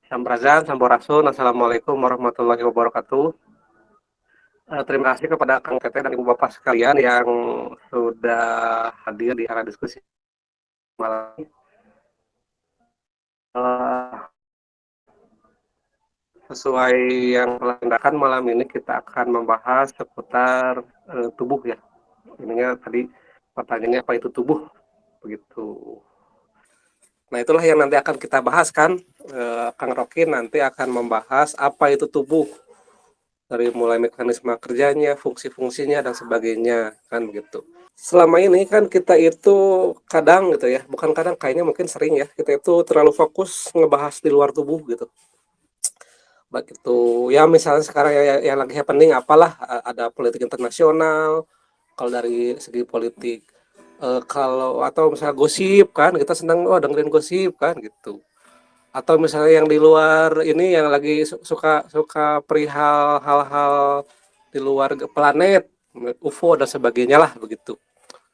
Samprazan, Sampurasun, Assalamualaikum warahmatullahi wabarakatuh. Terima kasih kepada Kang Tete dan Ibu Bapak sekalian yang sudah hadir di acara diskusi malam ini. Uh, Sesuai yang telah diindahkan malam ini kita akan membahas seputar tubuh ya. Ininya tadi pertanyaannya apa itu tubuh begitu. Nah itulah yang nanti akan kita bahas kan. Kang Rocky nanti akan membahas apa itu tubuh dari mulai mekanisme kerjanya, fungsi-fungsinya dan sebagainya kan begitu. Selama ini kan kita itu kadang gitu ya, bukan kadang kayaknya mungkin sering ya, kita itu terlalu fokus ngebahas di luar tubuh gitu. Baik itu ya misalnya sekarang yang lagi happening apalah ada politik internasional, kalau dari segi politik kalau atau misalnya gosip kan kita senang dengerin gosip kan gitu. Atau misalnya yang di luar ini yang lagi suka suka perihal hal-hal di luar planet, UFO dan sebagainya lah begitu.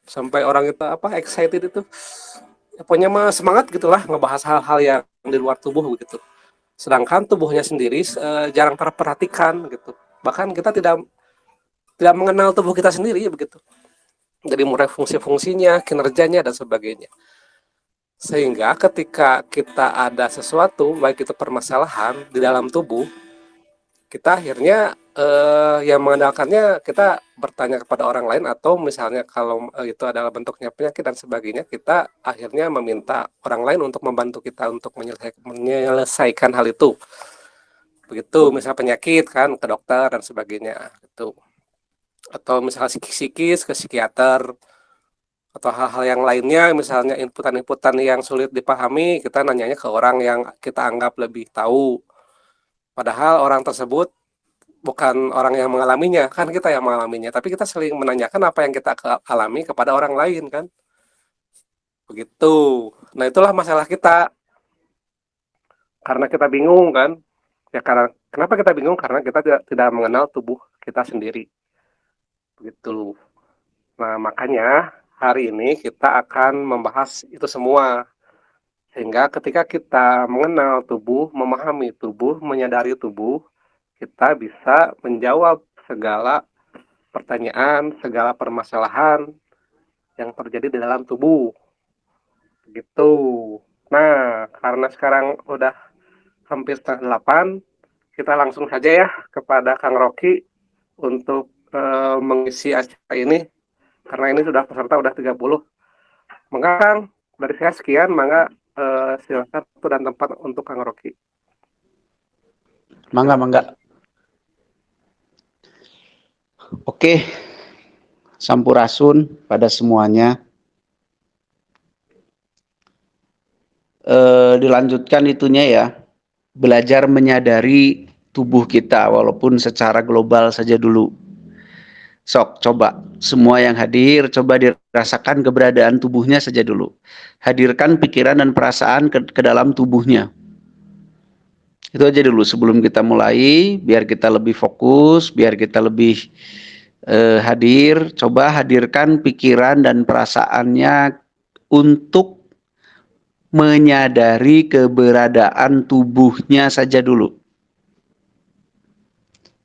Sampai orang itu apa excited itu, ya, pokoknya mah semangat gitulah ngebahas hal-hal yang di luar tubuh begitu. Sedangkan tubuhnya sendiri jarang terperhatikan gitu. Bahkan kita tidak tidak mengenal tubuh kita sendiri begitu. Jadi mulai fungsi-fungsinya, kinerjanya dan sebagainya. Sehingga ketika kita ada sesuatu, baik itu permasalahan di dalam tubuh, kita akhirnya yang mengandalkannya kita bertanya kepada orang lain atau misalnya kalau itu adalah bentuknya penyakit dan sebagainya, kita akhirnya meminta orang lain untuk membantu kita untuk menyelesaikan hal itu. Begitu, misalnya penyakit kan ke dokter dan sebagainya itu. Atau misalnya psikis ke psikiater atau hal-hal yang lainnya misalnya inputan-inputan yang sulit dipahami kita nanyanya ke orang yang kita anggap lebih tahu padahal orang tersebut bukan orang yang mengalaminya kan kita yang mengalaminya tapi kita sering menanyakan apa yang kita alami kepada orang lain kan begitu. Nah itulah masalah kita karena kita bingung kan ya karena kenapa kita bingung karena kita tidak mengenal tubuh kita sendiri begitu. Nah makanya hari ini kita akan membahas itu semua. Sehingga ketika kita mengenal tubuh, memahami tubuh, menyadari tubuh, kita bisa menjawab segala pertanyaan, segala permasalahan yang terjadi di dalam tubuh. Gitu. Nah, karena sekarang udah hampir setengah 8, kita langsung saja ya kepada Kang Rocky untuk mengisi acara ini. Karena ini sudah peserta udah 30. Maka Kang, dari saya sekian, maka silakan waktu dan tempat untuk Kang Rocky. Mangga, mangga. Oke, sampurasun pada semuanya. Dilanjutkan itunya ya, belajar menyadari tubuh kita walaupun secara global saja dulu. Sok, coba semua yang hadir, coba dirasakan keberadaan tubuhnya saja dulu. Hadirkan pikiran dan perasaan ke dalam tubuhnya. Itu aja dulu sebelum kita mulai, biar kita lebih fokus, biar kita lebih hadir. Coba hadirkan pikiran dan perasaannya untuk menyadari keberadaan tubuhnya saja dulu.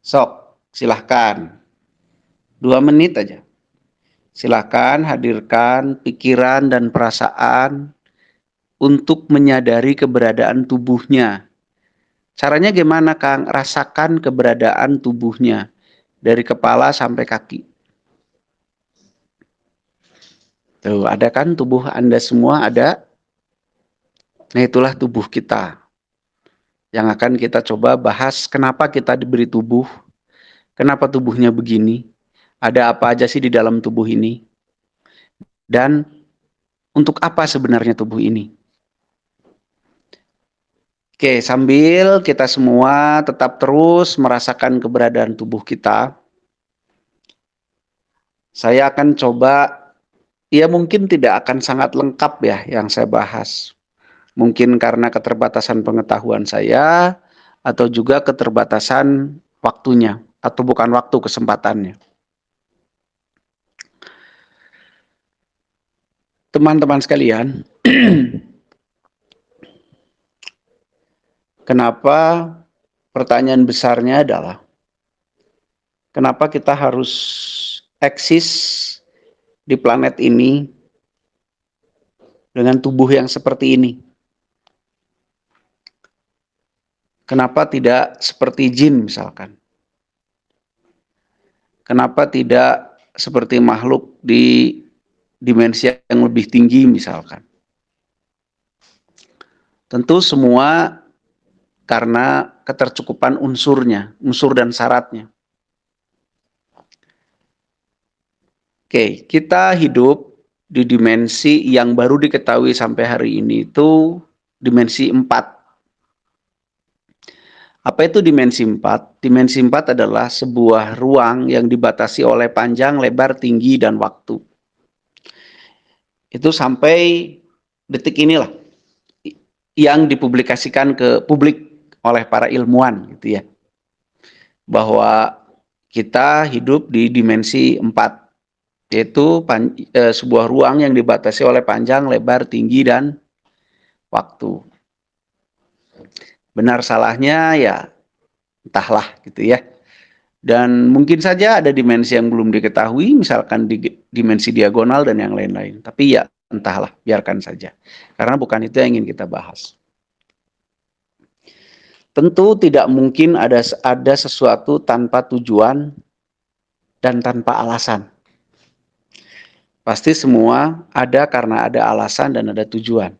Sok, silahkan. 2 menit aja. Silahkan hadirkan pikiran dan perasaan untuk menyadari keberadaan tubuhnya. Caranya gimana, Kang? Rasakan keberadaan tubuhnya dari kepala sampai kaki. Tuh, ada kan tubuh Anda semua ada? Nah, itulah tubuh kita. Yang akan kita coba bahas kenapa kita diberi tubuh, kenapa tubuhnya begini, ada apa aja sih di dalam tubuh ini, dan untuk apa sebenarnya tubuh ini. Oke, sambil kita semua tetap terus merasakan keberadaan tubuh kita, saya akan coba, ya mungkin tidak akan sangat lengkap ya yang saya bahas. Mungkin karena keterbatasan pengetahuan saya, atau juga keterbatasan waktunya, atau bukan waktu, kesempatannya. Teman-teman sekalian, Kenapa? Pertanyaan besarnya adalah kenapa kita harus eksis di planet ini dengan tubuh yang seperti ini? Kenapa tidak seperti jin misalkan? Kenapa tidak seperti makhluk di dimensi yang lebih tinggi misalkan? Tentu semua karena ketercukupan unsurnya, unsur dan syaratnya. Oke, kita hidup di dimensi yang baru diketahui sampai hari ini itu dimensi 4. Apa itu dimensi 4? Dimensi 4 adalah sebuah ruang yang dibatasi oleh panjang, lebar, tinggi, dan waktu. Itu sampai detik inilah yang dipublikasikan ke publik oleh para ilmuwan gitu ya. Bahwa kita hidup di dimensi 4, yaitu sebuah ruang yang dibatasi oleh panjang, lebar, tinggi, dan waktu. Benar salahnya ya entahlah gitu ya. Dan mungkin saja ada dimensi yang belum diketahui, misalkan di dimensi diagonal dan yang lain-lain. Tapi ya entahlah, biarkan saja. Karena bukan itu yang ingin kita bahas. Tentu tidak mungkin ada sesuatu tanpa tujuan dan tanpa alasan. Pasti semua ada karena ada alasan dan ada tujuan.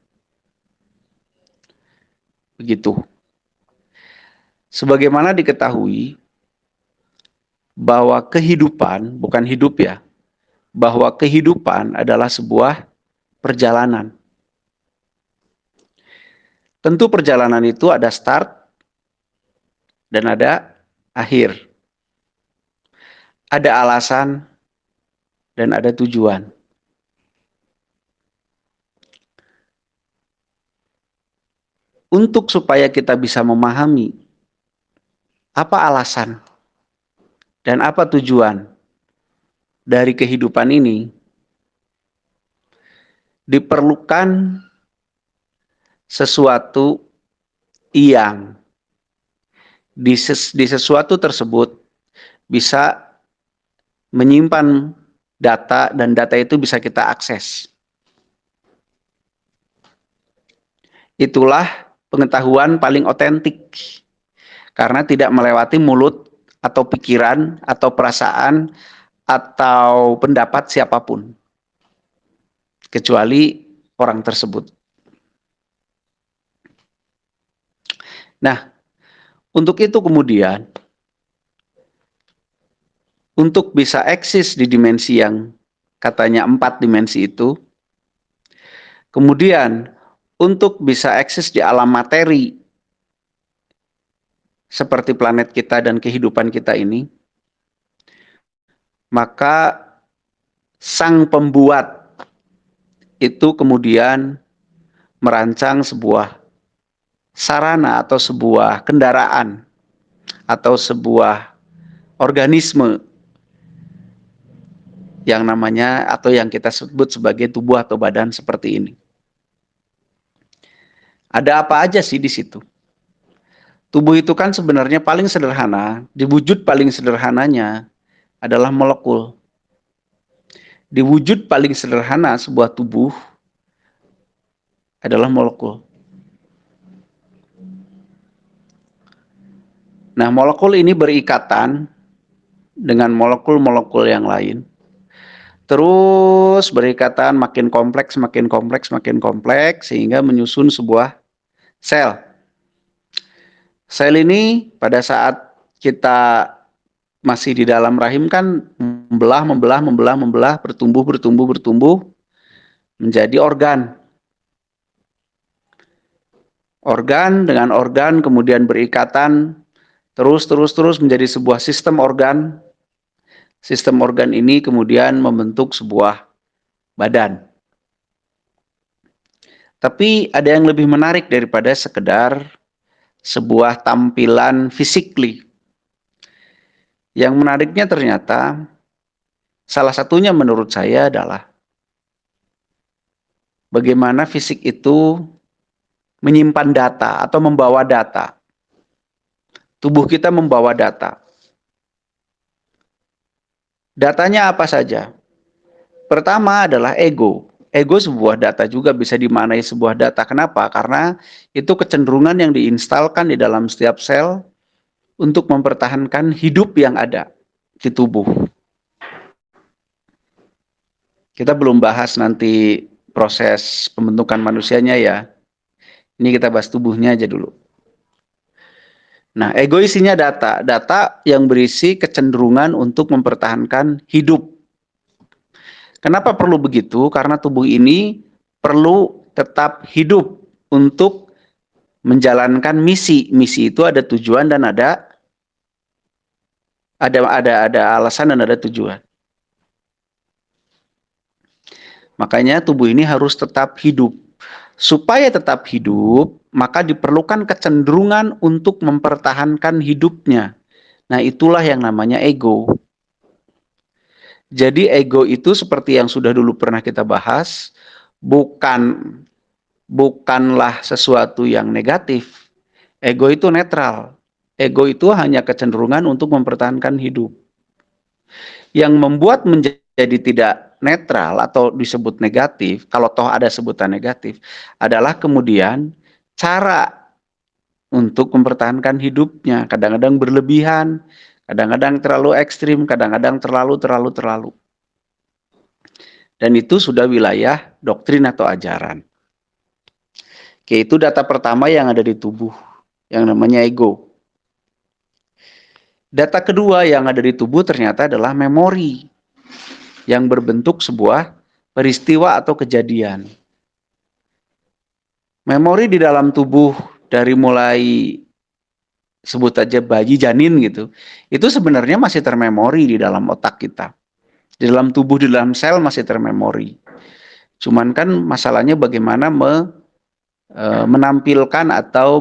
Begitu. Sebagaimana diketahui bahwa kehidupan, bukan hidup ya, bahwa kehidupan adalah sebuah perjalanan. Tentu perjalanan itu ada start dan ada akhir. Ada alasan dan ada tujuan. Untuk supaya kita bisa memahami apa alasan dan apa tujuan dari kehidupan ini, diperlukan sesuatu yang di sesuatu tersebut bisa menyimpan data dan data itu bisa kita akses. Itulah pengetahuan paling otentik karena tidak melewati mulut atau pikiran atau perasaan atau pendapat siapapun kecuali orang tersebut. Nah, untuk itu kemudian untuk bisa eksis di dimensi yang katanya 4 dimensi itu, kemudian untuk bisa eksis di alam materi seperti planet kita dan kehidupan kita ini, maka sang pembuat itu kemudian merancang sebuah sarana atau sebuah kendaraan atau sebuah organisme yang namanya atau yang kita sebut sebagai tubuh atau badan seperti ini. Ada apa aja sih di situ? Tubuh itu kan sebenarnya paling sederhana, di wujud paling sederhananya adalah molekul. Di wujud paling sederhana sebuah tubuh adalah molekul. Nah, molekul ini berikatan dengan molekul-molekul yang lain. Terus berikatan makin kompleks, makin kompleks, makin kompleks, sehingga menyusun sebuah sel. Sel ini pada saat kita masih di dalam rahim kan membelah, bertumbuh, menjadi organ. Organ dengan organ kemudian berikatan, terus menjadi sebuah sistem organ. Sistem organ ini kemudian membentuk sebuah badan. Tapi ada yang lebih menarik daripada sekedar sebuah tampilan physically. Yang menariknya ternyata salah satunya menurut saya adalah bagaimana fisik itu menyimpan data atau membawa data. Tubuh kita membawa data. Datanya apa saja? Pertama adalah ego. Ego sebuah data juga bisa dimaknai sebuah data. Kenapa? Karena itu kecenderungan yang diinstalkan di dalam setiap sel untuk mempertahankan hidup yang ada di tubuh. Kita belum bahas nanti proses pembentukan manusianya ya. Ini kita bahas tubuhnya aja dulu. Nah, ego isinya data. Data yang berisi kecenderungan untuk mempertahankan hidup. Kenapa perlu begitu? Karena tubuh ini perlu tetap hidup untuk menjalankan misi. Misi itu ada tujuan dan ada alasan dan ada tujuan. Makanya tubuh ini harus tetap hidup. Supaya tetap hidup, maka diperlukan kecenderungan untuk mempertahankan hidupnya. Nah, itulah yang namanya ego. Jadi ego itu seperti yang sudah dulu pernah kita bahas, bukanlah sesuatu yang negatif. Ego itu netral. Ego itu hanya kecenderungan untuk mempertahankan hidup. Yang membuat menjadi tidak netral atau disebut negatif, kalau toh ada sebutan negatif, adalah kemudian cara untuk mempertahankan hidupnya. Kadang-kadang berlebihan, kadang-kadang terlalu ekstrim, kadang-kadang terlalu. Dan itu sudah wilayah doktrin atau ajaran. Oke, itu data pertama yang ada di tubuh, yang namanya ego. Data kedua yang ada di tubuh ternyata adalah memori, yang berbentuk sebuah peristiwa atau kejadian. Memori di dalam tubuh dari mulai sebut aja bayi janin gitu, itu sebenarnya masih termemori di dalam otak kita. Di dalam tubuh, di dalam sel masih termemori. Cuman kan masalahnya bagaimana menampilkan atau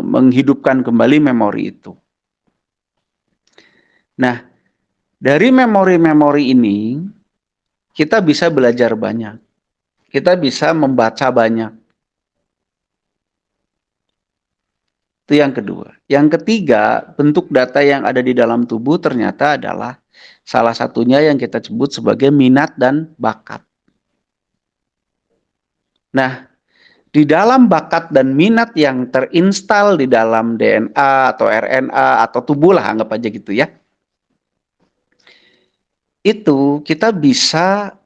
menghidupkan kembali memori itu. Nah, dari memori-memori ini, kita bisa belajar banyak. Kita bisa membaca banyak. Itu yang kedua. Yang ketiga, bentuk data yang ada di dalam tubuh ternyata adalah salah satunya yang kita sebut sebagai minat dan bakat. Nah, di dalam bakat dan minat yang terinstal di dalam DNA atau RNA atau tubuh lah, anggap aja gitu ya. Itu kita bisa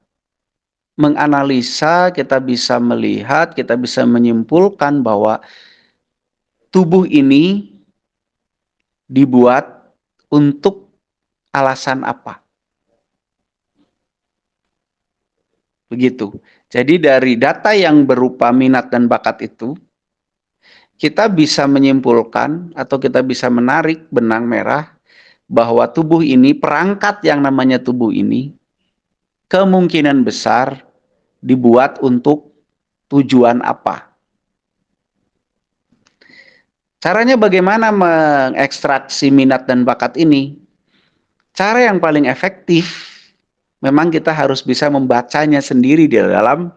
menganalisa, kita bisa melihat, kita bisa menyimpulkan bahwa tubuh ini dibuat untuk alasan apa. Begitu. Jadi dari data yang berupa minat dan bakat itu, kita bisa menyimpulkan atau kita bisa menarik benang merah bahwa tubuh ini, perangkat yang namanya tubuh ini, kemungkinan besar dibuat untuk tujuan apa. Caranya bagaimana mengekstraksi minat dan bakat ini? Cara yang paling efektif, memang kita harus bisa membacanya sendiri di dalam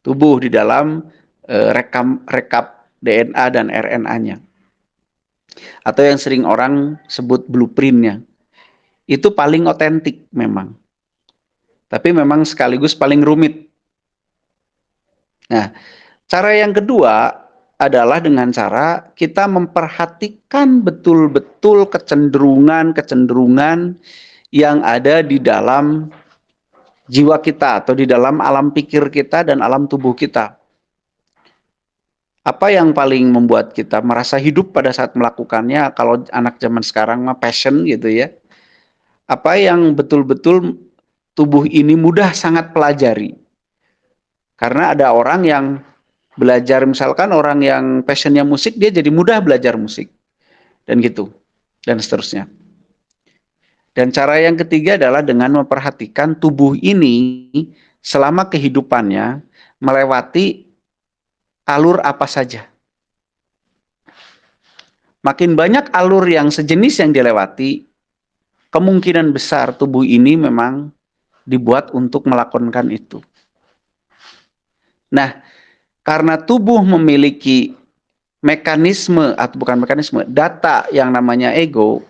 tubuh, di dalam rekap DNA dan RNA-nya. Atau yang sering orang sebut blueprint-nya. Itu paling otentik memang. Tapi memang sekaligus paling rumit. Nah, cara yang kedua adalah dengan cara kita memperhatikan betul-betul kecenderungan yang ada di dalam jiwa kita atau di dalam alam pikir kita dan alam tubuh kita. Apa yang paling membuat kita merasa hidup pada saat melakukannya? Kalau anak zaman sekarang mah passion gitu ya. Apa yang betul-betul tubuh ini mudah sangat pelajari. Karena ada orang yang belajar, misalkan orang yang passionnya musik, dia jadi mudah belajar musik. Dan gitu. Dan seterusnya. Dan cara yang ketiga adalah dengan memperhatikan tubuh ini selama kehidupannya melewati alur apa saja. Makin banyak alur yang sejenis yang dilewati, kemungkinan besar tubuh ini memang dibuat untuk melakukan itu. Nah, karena tubuh memiliki mekanisme atau bukan mekanisme, data yang namanya ego,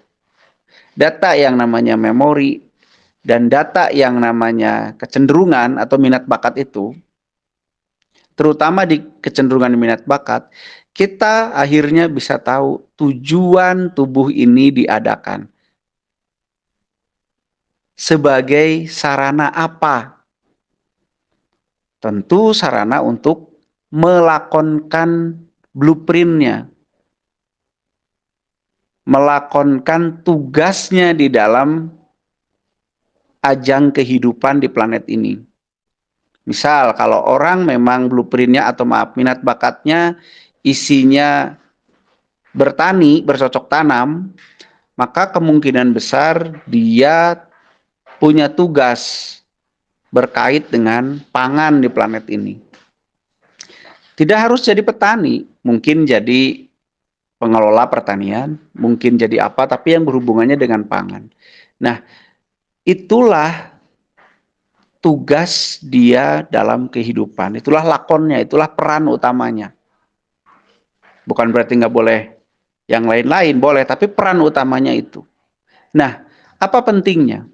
data yang namanya memori, dan data yang namanya kecenderungan atau minat bakat itu, terutama di kecenderungan minat bakat, kita akhirnya bisa tahu tujuan tubuh ini diadakan. Sebagai sarana apa? Tentu sarana untuk melakonkan blueprintnya, melakonkan tugasnya di dalam ajang kehidupan di planet ini. Misal kalau orang memang blueprintnya atau maaf minat bakatnya isinya bertani, bercocok tanam, maka kemungkinan besar dia punya tugas berkait dengan pangan di planet ini. Tidak harus jadi petani, mungkin jadi pengelola pertanian, mungkin jadi apa, tapi yang berhubungannya dengan pangan. Nah, itulah tugas dia dalam kehidupan. Itulah lakonnya, itulah peran utamanya. Bukan berarti nggak boleh yang lain-lain, boleh, tapi peran utamanya itu. Nah, apa pentingnya?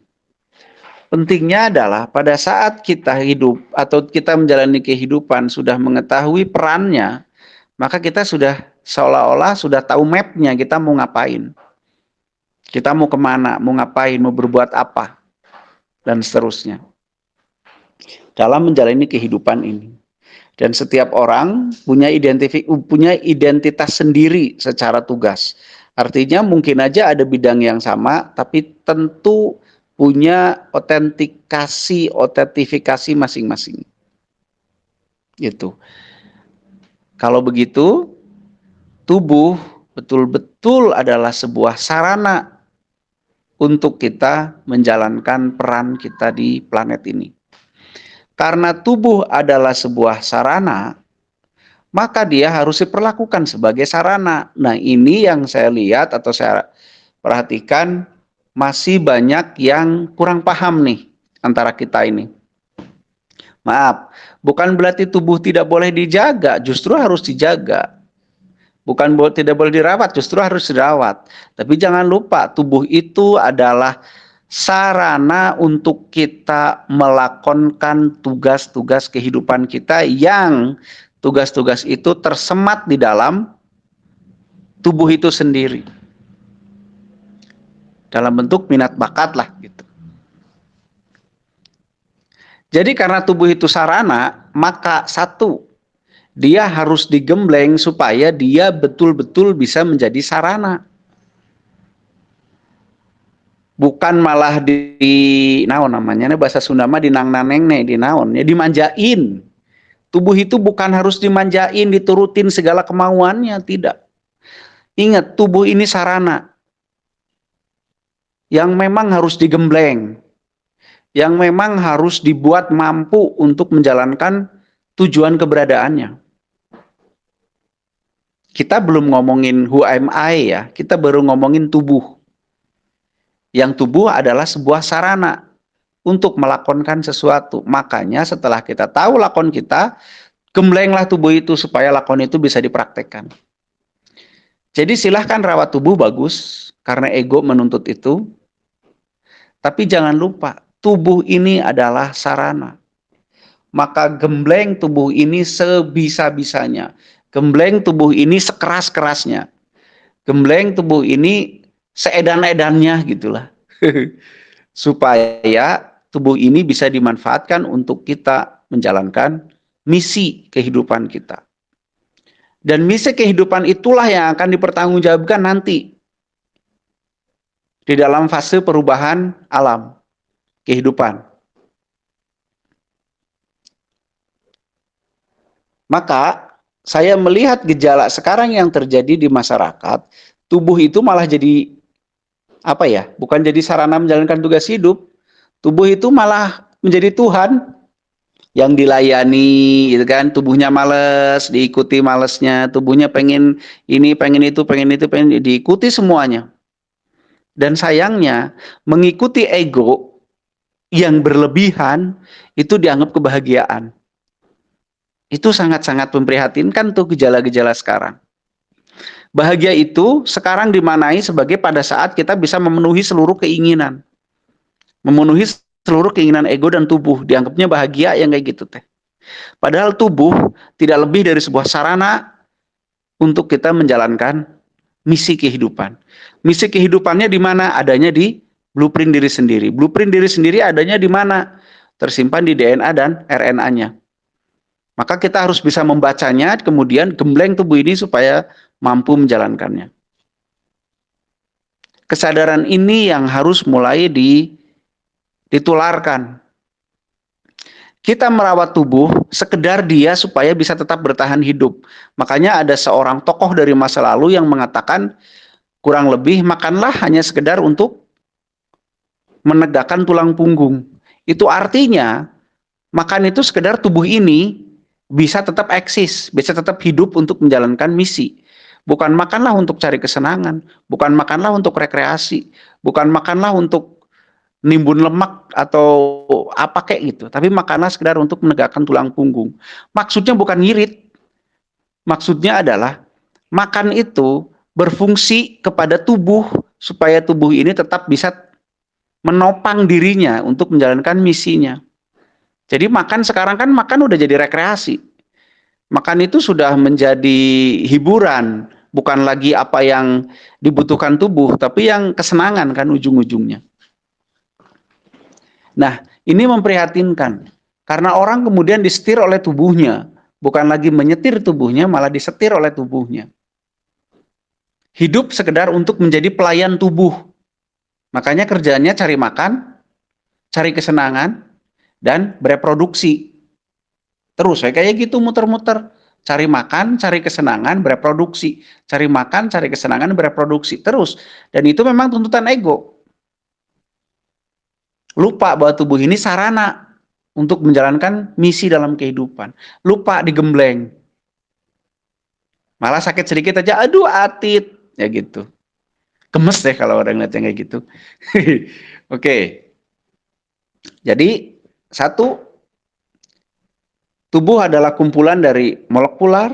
Pentingnya adalah pada saat kita hidup atau kita menjalani kehidupan sudah mengetahui perannya, maka kita sudah seolah-olah sudah tahu mapnya kita mau ngapain. Kita mau kemana, mau ngapain, mau berbuat apa, dan seterusnya. Dalam menjalani kehidupan ini. Dan setiap orang punya identitas sendiri secara tugas. Artinya mungkin aja ada bidang yang sama, tapi tentu punya otentifikasi masing-masing. Gitu. Kalau begitu, tubuh betul-betul adalah sebuah sarana untuk kita menjalankan peran kita di planet ini. Karena tubuh adalah sebuah sarana, maka dia harus diperlakukan sebagai sarana. Nah, ini yang saya lihat atau saya perhatikan masih banyak yang kurang paham nih antara kita ini. Maaf, bukan berarti tubuh tidak boleh dijaga, justru harus dijaga. Bukan tidak boleh dirawat, justru harus dirawat. Tapi jangan lupa, tubuh itu adalah sarana untuk kita melakonkan tugas-tugas kehidupan kita yang tugas-tugas itu tersemat di dalam tubuh itu sendiri. Dalam bentuk minat bakat lah gitu. Jadi karena tubuh itu sarana, maka satu, dia harus digembleng supaya dia betul-betul bisa menjadi sarana. Bukan malah naon namanya bahasa Sunda mah dinang-naneng di naon ya dimanjain. Tubuh itu bukan harus dimanjain, diturutin segala kemauannya, tidak. Ingat, tubuh ini sarana yang memang harus digembleng, yang memang harus dibuat mampu untuk menjalankan tujuan keberadaannya. Kita belum ngomongin who am I ya, kita baru ngomongin tubuh. Yang tubuh adalah sebuah sarana untuk melakonkan sesuatu. Makanya setelah kita tahu lakon kita, gemblenglah tubuh itu supaya lakon itu bisa dipraktekkan. Jadi silahkan rawat tubuh bagus, karena ego menuntut itu. Tapi jangan lupa, tubuh ini adalah sarana. Maka gembleng tubuh ini sebisa-bisanya. Gembleng tubuh ini sekeras-kerasnya. Gembleng tubuh ini seedan-edannya gitulah. Supaya tubuh ini bisa dimanfaatkan untuk kita menjalankan misi kehidupan kita. Dan misi kehidupan itulah yang akan dipertanggungjawabkan nanti di dalam fase perubahan alam kehidupan. Maka saya melihat gejala sekarang yang terjadi di masyarakat, tubuh itu malah jadi apa ya? Bukan jadi sarana menjalankan tugas hidup. Tubuh itu malah menjadi Tuhan yang dilayani, gitu kan? Tubuhnya males, diikuti malesnya. Tubuhnya pengen ini, pengen itu, pengen diikuti semuanya. Dan sayangnya mengikuti ego yang berlebihan itu dianggap kebahagiaan. Itu sangat-sangat memprihatinkan tuh gejala-gejala sekarang. Bahagia itu sekarang dimaknai sebagai pada saat kita bisa memenuhi seluruh keinginan. Memenuhi seluruh keinginan ego dan tubuh. Dianggapnya bahagia yang kayak gitu teh. Padahal tubuh tidak lebih dari sebuah sarana untuk kita menjalankan misi kehidupan. Misi kehidupannya di mana? Adanya di blueprint diri sendiri. Blueprint diri sendiri adanya di mana? Tersimpan di DNA dan RNA-nya. Maka kita harus bisa membacanya, kemudian gembleng tubuh ini supaya mampu menjalankannya. Kesadaran ini yang harus mulai ditularkan. Kita merawat tubuh sekedar dia supaya bisa tetap bertahan hidup. Makanya ada seorang tokoh dari masa lalu yang mengatakan kurang lebih makanlah hanya sekedar untuk menegakkan tulang punggung. Itu artinya makan itu sekedar tubuh ini bisa tetap eksis, bisa tetap hidup untuk menjalankan misi. Bukan makanlah untuk cari kesenangan, bukan makanlah untuk rekreasi, bukan makanlah untuk nimbun lemak atau apa kayak gitu, tapi makanlah sekedar untuk menegakkan tulang punggung. Maksudnya bukan ngirit, maksudnya adalah makan itu berfungsi kepada tubuh supaya tubuh ini tetap bisa menopang dirinya untuk menjalankan misinya. Jadi makan sekarang kan makan udah jadi rekreasi. Makan itu sudah menjadi hiburan, bukan lagi apa yang dibutuhkan tubuh, tapi yang kesenangan kan ujung-ujungnya. Nah, ini memprihatinkan. Karena orang kemudian disetir oleh tubuhnya, bukan lagi menyetir tubuhnya, malah disetir oleh tubuhnya. Hidup sekedar untuk menjadi pelayan tubuh. Makanya kerjanya cari makan, cari kesenangan, dan bereproduksi. Terus kayak gitu muter-muter. Cari makan, cari kesenangan, bereproduksi. Cari makan, cari kesenangan, bereproduksi. Terus. Dan itu memang tuntutan ego. Lupa bahwa tubuh ini sarana untuk menjalankan misi dalam kehidupan. Lupa digembleng. Malah sakit sedikit aja, aduh atit. Ya gitu. Gemes deh kalau orang ngeliatnya kayak gitu. Oke. Jadi, satu, tubuh adalah kumpulan dari molekular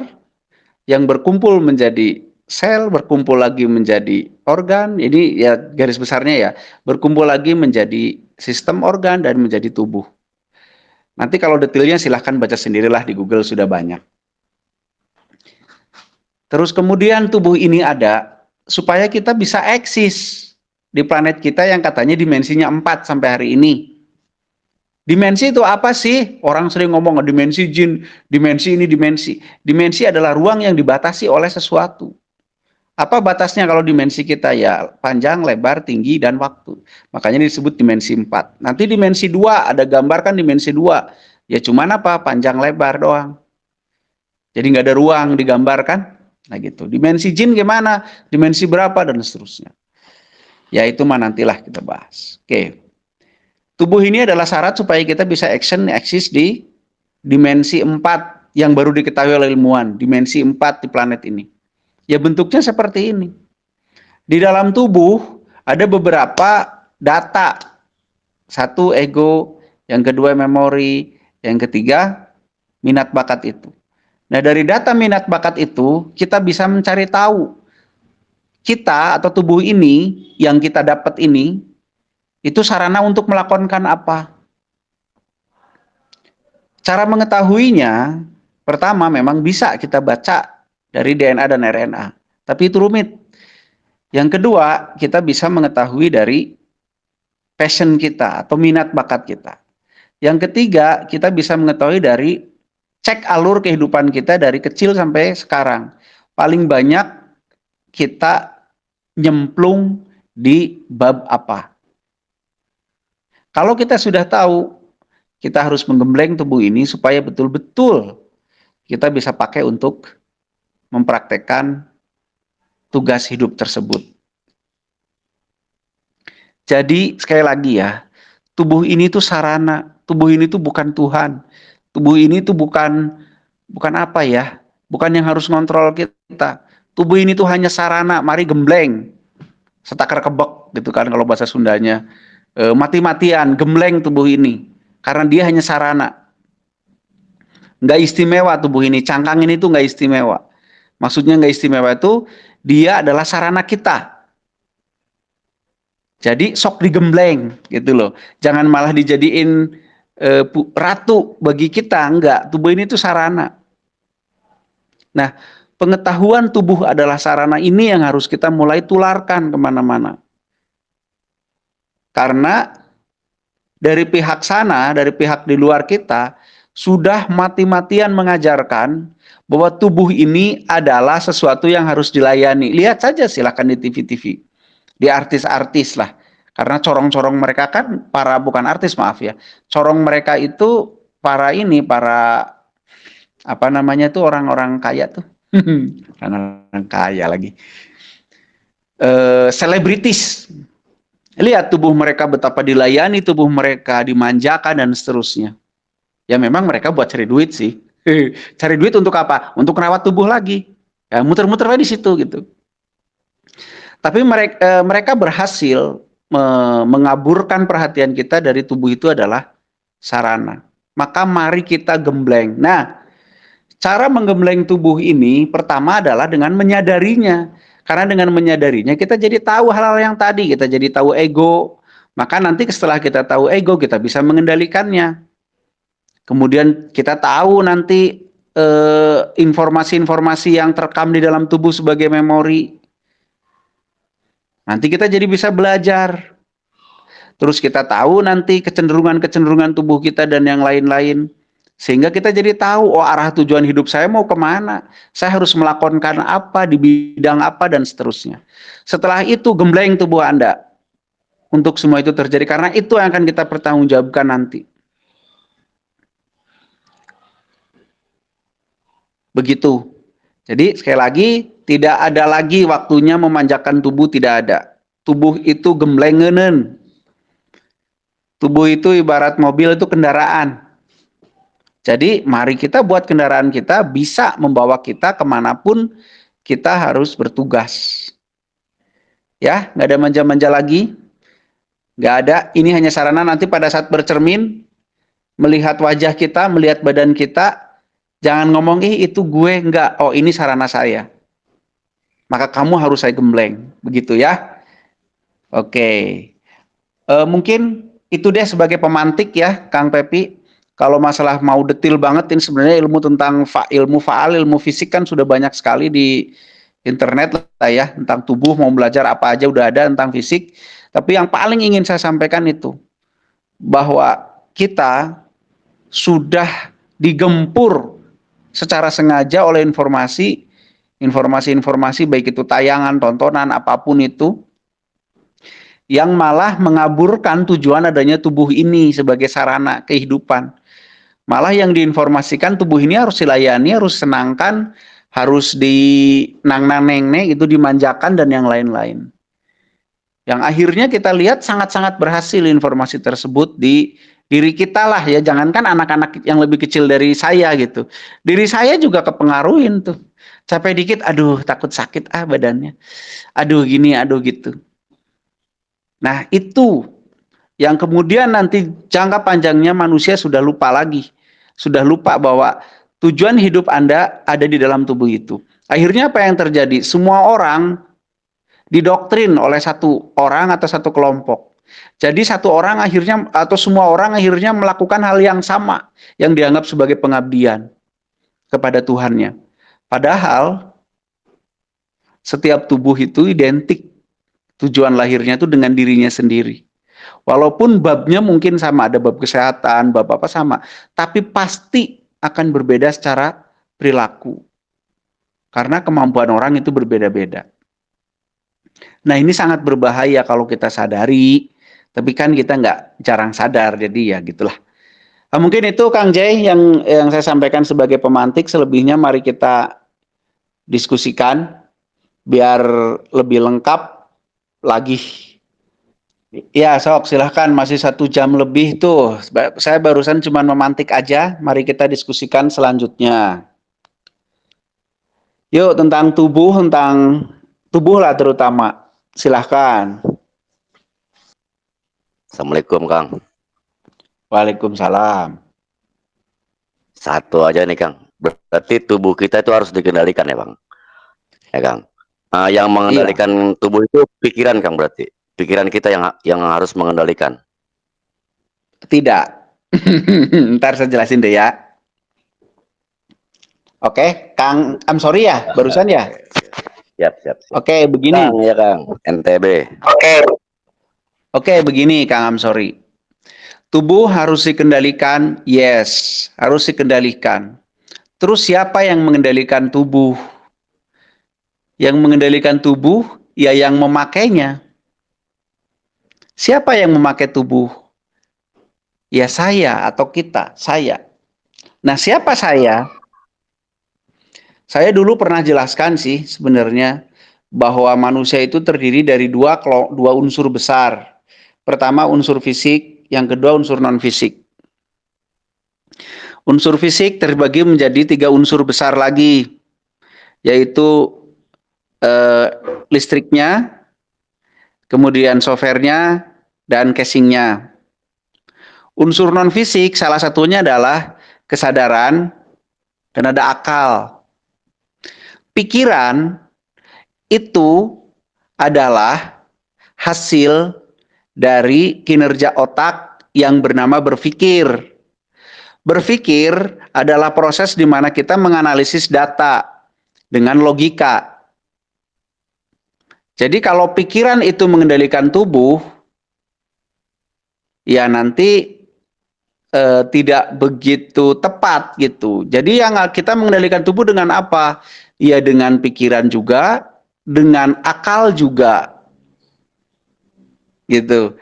yang berkumpul menjadi sel, berkumpul lagi menjadi organ. Ini ya garis besarnya ya, berkumpul lagi menjadi sistem organ dan menjadi tubuh. Nanti kalau detailnya silahkan baca sendirilah di Google, sudah banyak. Terus kemudian tubuh ini ada supaya kita bisa eksis di planet kita yang katanya dimensinya 4 sampai hari ini. Dimensi itu apa sih? Orang sering ngomong dimensi jin, dimensi ini, dimensi. Dimensi adalah ruang yang dibatasi oleh sesuatu. Apa batasnya kalau dimensi kita? Ya panjang, lebar, tinggi, dan waktu. Makanya disebut dimensi 4. Nanti dimensi 2, ada gambarkan dimensi 2. Ya cuman apa? Panjang, lebar doang. Jadi nggak ada ruang digambarkan. Nah gitu. Dimensi jin gimana? Dimensi berapa? Dan seterusnya. Ya itu mah nantilah kita bahas. Oke. Tubuh ini adalah syarat supaya kita bisa eksis di dimensi 4 yang baru diketahui oleh ilmuwan, dimensi 4 di planet ini. Ya bentuknya seperti ini. Di dalam tubuh ada beberapa data. Satu ego, yang kedua memori, yang ketiga minat bakat itu. Nah dari data minat bakat itu kita bisa mencari tahu kita atau tubuh ini yang kita dapat ini itu sarana untuk melakukan apa? Cara mengetahuinya, pertama memang bisa kita baca dari DNA dan RNA, tapi itu rumit. Yang kedua, kita bisa mengetahui dari passion kita atau minat bakat kita. Yang ketiga, kita bisa mengetahui dari cek alur kehidupan kita dari kecil sampai sekarang. Paling banyak kita nyemplung di bab apa? Kalau kita sudah tahu, kita harus menggembleng tubuh ini supaya betul-betul kita bisa pakai untuk mempraktekkan tugas hidup tersebut. Jadi sekali lagi ya, tubuh ini tuh sarana, tubuh ini tuh bukan Tuhan. Tubuh ini tuh bukan apa ya? Bukan yang harus ngontrol kita. Tubuh ini tuh hanya sarana, mari gembleng. Setakar kebek gitu kan kalau bahasa Sundanya. Mati-matian, gembleng tubuh ini. Karena dia hanya sarana. Nggak istimewa tubuh ini, cangkang ini tuh nggak istimewa. Maksudnya nggak istimewa itu, dia adalah sarana kita. Jadi sok digembleng gitu loh. Jangan malah dijadiin ratu bagi kita, enggak. Tubuh ini tuh sarana. Nah, pengetahuan tubuh adalah sarana ini yang harus kita mulai tularkan kemana-mana. Karena dari pihak sana, dari pihak di luar kita, sudah mati-matian mengajarkan bahwa tubuh ini adalah sesuatu yang harus dilayani. Lihat saja silakan di TV-TV. Di artis-artis lah. Karena corong-corong mereka kan bukan artis maaf ya. Corong mereka itu para apa namanya tuh orang-orang kaya tuh. Orang-orang kaya lagi. Selebritis. Lihat tubuh mereka betapa dilayani, tubuh mereka dimanjakan dan seterusnya. Ya memang mereka buat cari duit sih. Cari duit untuk apa? Untuk merawat tubuh lagi. Ya muter-muter di situ gitu. Tapi mereka berhasil mengaburkan perhatian kita dari tubuh itu adalah sarana. Maka mari kita gembleng. Nah, cara menggembleng tubuh ini pertama adalah dengan menyadarinya. Karena dengan menyadarinya kita jadi tahu hal-hal yang tadi, kita jadi tahu ego. Maka nanti setelah kita tahu ego, kita bisa mengendalikannya. Kemudian kita tahu nanti informasi-informasi yang terekam di dalam tubuh sebagai memori. Nanti kita jadi bisa belajar. Terus kita tahu nanti kecenderungan-kecenderungan tubuh kita dan yang lain-lain. Sehingga kita jadi tahu, oh arah tujuan hidup saya mau kemana. Saya harus melakukan apa, di bidang apa, dan seterusnya. Setelah itu gembleng tubuh Anda. Untuk semua itu terjadi. Karena itu yang akan kita pertanggungjawabkan nanti. Begitu. Jadi sekali lagi, tidak ada lagi waktunya memanjakan tubuh, tidak ada. Tubuh itu gemblengeun. Tubuh itu ibarat mobil itu kendaraan. Jadi mari kita buat kendaraan kita bisa membawa kita kemanapun kita harus bertugas. Ya, nggak ada manja-manja lagi. Nggak ada, ini hanya sarana nanti pada saat bercermin, melihat wajah kita, melihat badan kita, jangan ngomong, itu gue, enggak, oh ini sarana saya. Maka kamu harus saya gembleng, begitu ya. Oke, mungkin itu deh sebagai pemantik ya, Kang Pepi. Kalau masalah mau detil banget, ini sebenarnya ilmu tentang ilmu fisik kan sudah banyak sekali di internet lah ya, tentang tubuh, mau belajar apa aja udah ada tentang fisik. Tapi yang paling ingin saya sampaikan itu, bahwa kita sudah digempur secara sengaja oleh informasi baik itu tayangan, tontonan, apapun itu, yang malah mengaburkan tujuan adanya tubuh ini sebagai sarana kehidupan. Malah yang diinformasikan tubuh ini harus dilayani, harus senangkan, harus dinang-nang-neng-neng, itu dimanjakan dan yang lain-lain. Yang akhirnya kita lihat sangat-sangat berhasil informasi tersebut di diri kita lah ya, jangankan anak-anak yang lebih kecil dari saya gitu. Diri saya juga kepengaruhin tuh. Capek dikit, aduh takut sakit badannya. Aduh gini, aduh gitu. Nah itu yang kemudian nanti jangka panjangnya manusia sudah lupa lagi. Sudah lupa bahwa tujuan hidup Anda ada di dalam tubuh itu. Akhirnya apa yang terjadi? Semua orang didoktrin oleh satu orang atau satu kelompok. Jadi satu orang akhirnya atau semua orang akhirnya melakukan hal yang sama yang dianggap sebagai pengabdian kepada Tuhannya. Padahal setiap tubuh itu identik tujuan lahirnya itu dengan dirinya sendiri. Walaupun babnya mungkin sama, ada bab kesehatan, bab apa sama, tapi pasti akan berbeda secara perilaku. Karena kemampuan orang itu berbeda-beda. Nah ini sangat berbahaya kalau kita sadari, tapi kan kita nggak jarang sadar, jadi ya gitulah. Nah, mungkin itu Kang Jay yang saya sampaikan sebagai pemantik, selebihnya mari kita diskusikan biar lebih lengkap lagi. Ya sok silahkan, masih 1 jam lebih tuh, saya barusan cuma memantik aja, mari kita diskusikan selanjutnya. Yuk tentang tubuh lah terutama. Silahkan. Assalamualaikum Kang. Waalaikumsalam. Satu aja nih Kang. Berarti tubuh kita itu harus dikendalikan ya Bang. Ya Kang. Yang Iya, mengendalikan tubuh itu pikiran, Kang, berarti? Pikiran kita yang harus mengendalikan? tidak. Ntar saya jelasin deh ya. Oke, Kang, I'm sorry ya, barusan ya. Oke, siap, siap, siap. Oke, begini. Kang, ya Kang, NTB. Oke, begini, Kang, I'm sorry. Tubuh harus dikendalikan, yes, harus dikendalikan. Terus siapa yang mengendalikan tubuh? Yang mengendalikan tubuh, ya yang memakainya. Siapa yang memakai tubuh? Ya saya atau kita, saya. Nah, siapa saya? Saya dulu pernah jelaskan sih sebenarnya bahwa manusia itu terdiri dari dua unsur besar. Pertama unsur fisik, yang kedua unsur non-fisik. Unsur fisik terbagi menjadi 3 unsur besar lagi, yaitu listriknya, kemudian softwarenya, dan casingnya. Unsur non-fisik salah satunya adalah kesadaran dan ada akal. Pikiran itu adalah hasil dari kinerja otak yang bernama berpikir. Berpikir adalah proses di mana kita menganalisis data dengan logika. Jadi kalau pikiran itu mengendalikan tubuh, ya nanti tidak begitu tepat gitu. Jadi yang kita mengendalikan tubuh dengan apa? Ya dengan pikiran juga, dengan akal juga. Gitu.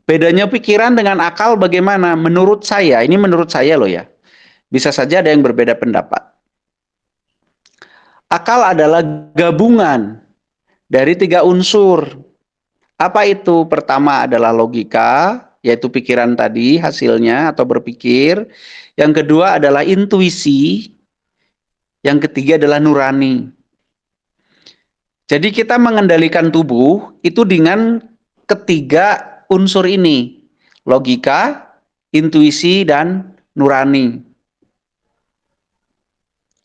Bedanya pikiran dengan akal bagaimana? Menurut saya, ini menurut saya loh ya. Bisa saja ada yang berbeda pendapat. Akal adalah gabungan dari 3 unsur. Apa itu? Pertama adalah logika, yaitu pikiran tadi hasilnya atau berpikir. Yang kedua adalah intuisi. Yang ketiga adalah nurani. Jadi kita mengendalikan tubuh itu dengan ketiga unsur ini. Logika, intuisi, dan nurani.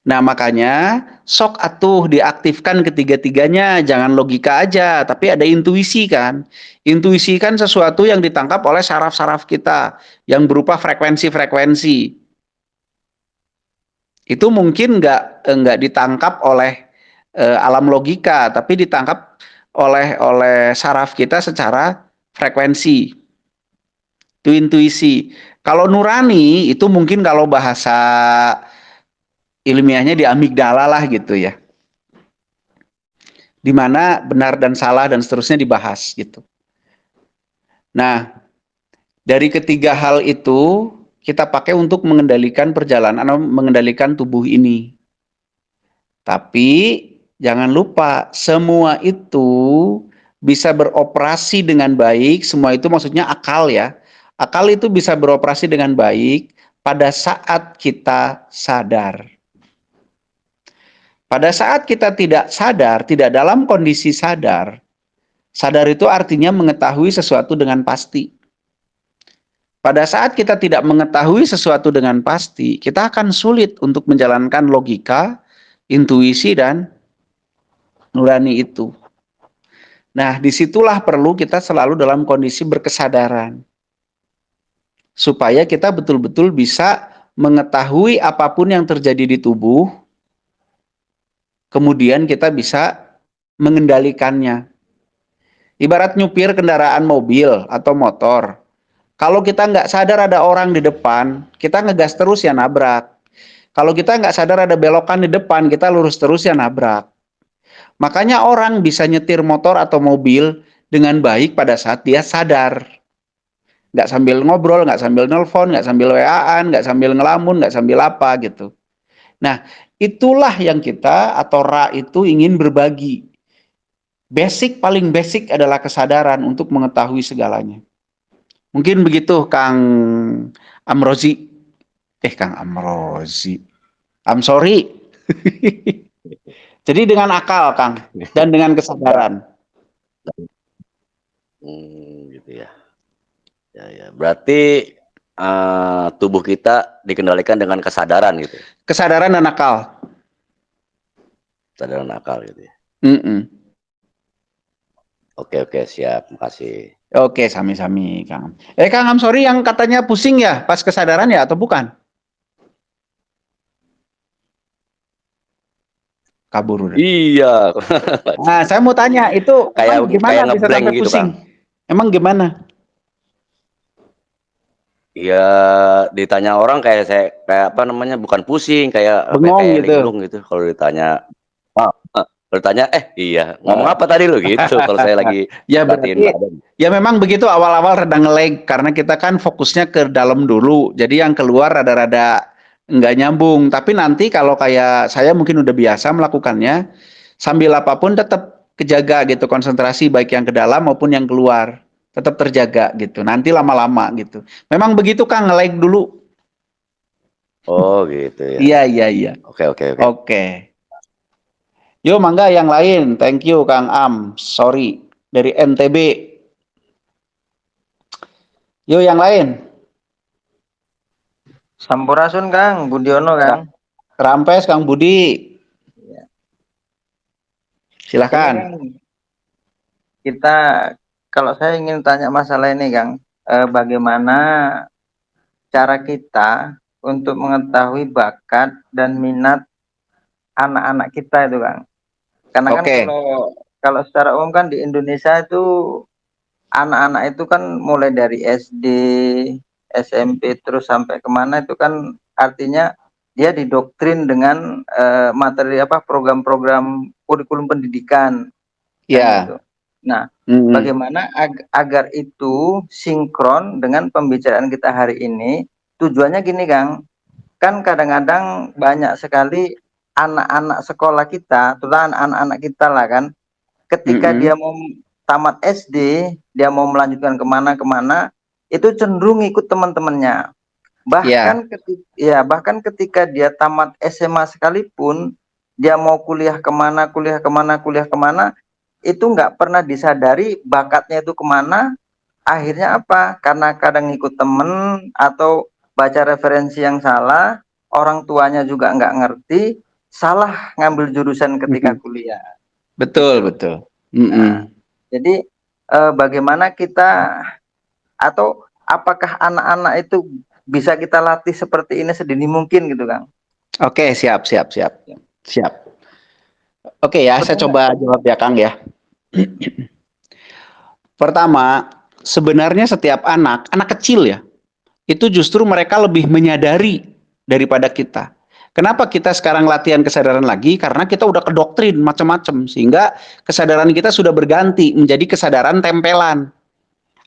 Nah makanya sok atuh diaktifkan ketiga-tiganya, jangan logika aja, tapi ada intuisi kan. Intuisi kan sesuatu yang ditangkap oleh saraf-saraf kita yang berupa frekuensi-frekuensi. Itu mungkin nggak ditangkap oleh alam logika, tapi ditangkap oleh saraf kita secara frekuensi. Itu intuisi. Kalau nurani itu mungkin kalau bahasa ilmiahnya di amigdala lah gitu ya. Di mana benar dan salah dan seterusnya dibahas gitu. Nah, dari ketiga hal itu kita pakai untuk mengendalikan perjalanan atau mengendalikan tubuh ini. Tapi jangan lupa semua itu bisa beroperasi dengan baik, semua itu maksudnya akal ya. Akal itu bisa beroperasi dengan baik pada saat kita sadar. Pada saat kita tidak sadar, tidak dalam kondisi sadar, sadar itu artinya mengetahui sesuatu dengan pasti. Pada saat kita tidak mengetahui sesuatu dengan pasti, kita akan sulit untuk menjalankan logika, intuisi, dan nurani itu. Nah, disitulah perlu kita selalu dalam kondisi berkesadaran. Supaya kita betul-betul bisa mengetahui apapun yang terjadi di tubuh, kemudian kita bisa mengendalikannya. Ibarat nyupir kendaraan mobil atau motor. Kalau kita nggak sadar ada orang di depan, kita ngegas terus ya nabrak. Kalau kita nggak sadar ada belokan di depan, kita lurus terus ya nabrak. Makanya orang bisa nyetir motor atau mobil dengan baik pada saat dia sadar. Nggak sambil ngobrol, nggak sambil nelpon, nggak sambil WA-an, nggak sambil ngelamun, nggak sambil apa gitu. Nah, itulah yang kita atau Ra itu ingin berbagi. Paling basic adalah kesadaran untuk mengetahui segalanya. Mungkin begitu Kang Amrozi. Kang Amrozi. I'm sorry. Jadi dengan akal, Kang, dan dengan kesadaran. Gitu ya. Ya. Berarti tubuh kita dikendalikan dengan kesadaran gitu. Kesadaran dan akal. Kesadaran akal gitu ya. Mm-mm. Oke, oke, siap. Makasih. Oke, sami-sami, Kang. Kang Am, sorry yang katanya pusing ya pas kesadaran ya atau bukan? Kabur udah. Iya. Nah, saya mau tanya, itu kayak emang kayak gimana bisa ngeblank sampai gitu, Kang. pusing? Emang gimana? Iya, ditanya orang kayak apa namanya, bukan pusing, kayak apa ya, Bengong kayak gitu. linglung gitu kalau ditanya. Ah, kalau ditanya, iya, ngomong Eh, apa tadi lu gitu kalau saya lagi Ya perhatiin berarti badan. ya memang begitu awal-awal rada nge-lag karena kita kan fokusnya ke dalam dulu. Jadi yang keluar rada-rada nggak nyambung. Tapi nanti kalau kayak saya mungkin udah biasa melakukannya, sambil apapun tetap kejaga gitu konsentrasi baik yang ke dalam maupun yang keluar. Tetap terjaga gitu. Nanti lama-lama gitu. Memang begitu Kang, nge-lag dulu. Oh, gitu ya. Iya, iya, iya. Oke, oke, oke. Oke. Yo, mangga yang lain. Thank you Kang Am. Sorry. Dari NTB. Yo, yang lain. Sampurasun Kang, Budiono Kang. Rampes Kang Budi. Ya. Ini Silahkan. Kang, kita kalau saya ingin tanya masalah ini Kang, bagaimana cara kita untuk mengetahui bakat dan minat anak-anak kita itu Kang? Karena kan Oke. kalau secara umum kan di Indonesia itu anak-anak itu kan mulai dari SD, SMP terus sampai kemana itu kan artinya dia didoktrin dengan materi apa program-program kurikulum pendidikan kan gitu. Ya. Nah, Mm-mm. bagaimana agar itu sinkron dengan pembicaraan kita hari ini? Tujuannya gini, Kang. Kan kadang-kadang banyak sekali anak-anak sekolah kita, terutama anak-anak kita lah kan, ketika Mm-mm. dia mau tamat SD, dia mau melanjutkan kemana-kemana, itu cenderung ikut teman-temannya. Ya. Bahkan ketika dia tamat SMA sekalipun, dia mau kuliah kemana, kuliah kemana, itu nggak pernah disadari bakatnya itu kemana. Akhirnya apa? Karena kadang ikut temen atau baca referensi yang salah, orang tuanya juga nggak ngerti, salah ngambil jurusan ketika Mm-mm. kuliah. Betul, Gitu. betul. Nah, Mm-mm. jadi bagaimana kita atau apakah anak-anak itu bisa kita latih seperti ini sedini mungkin gitu, Kang? Oke, siap, siap, siap. Siap. Oke ya, saya Sebenarnya, coba jawab ya Kang ya. Pertama, sebenarnya setiap anak kecil ya, itu justru mereka lebih menyadari daripada kita. Kenapa kita sekarang latihan kesadaran lagi? Karena kita udah kedoktrin macam-macam, sehingga kesadaran kita sudah berganti menjadi kesadaran tempelan.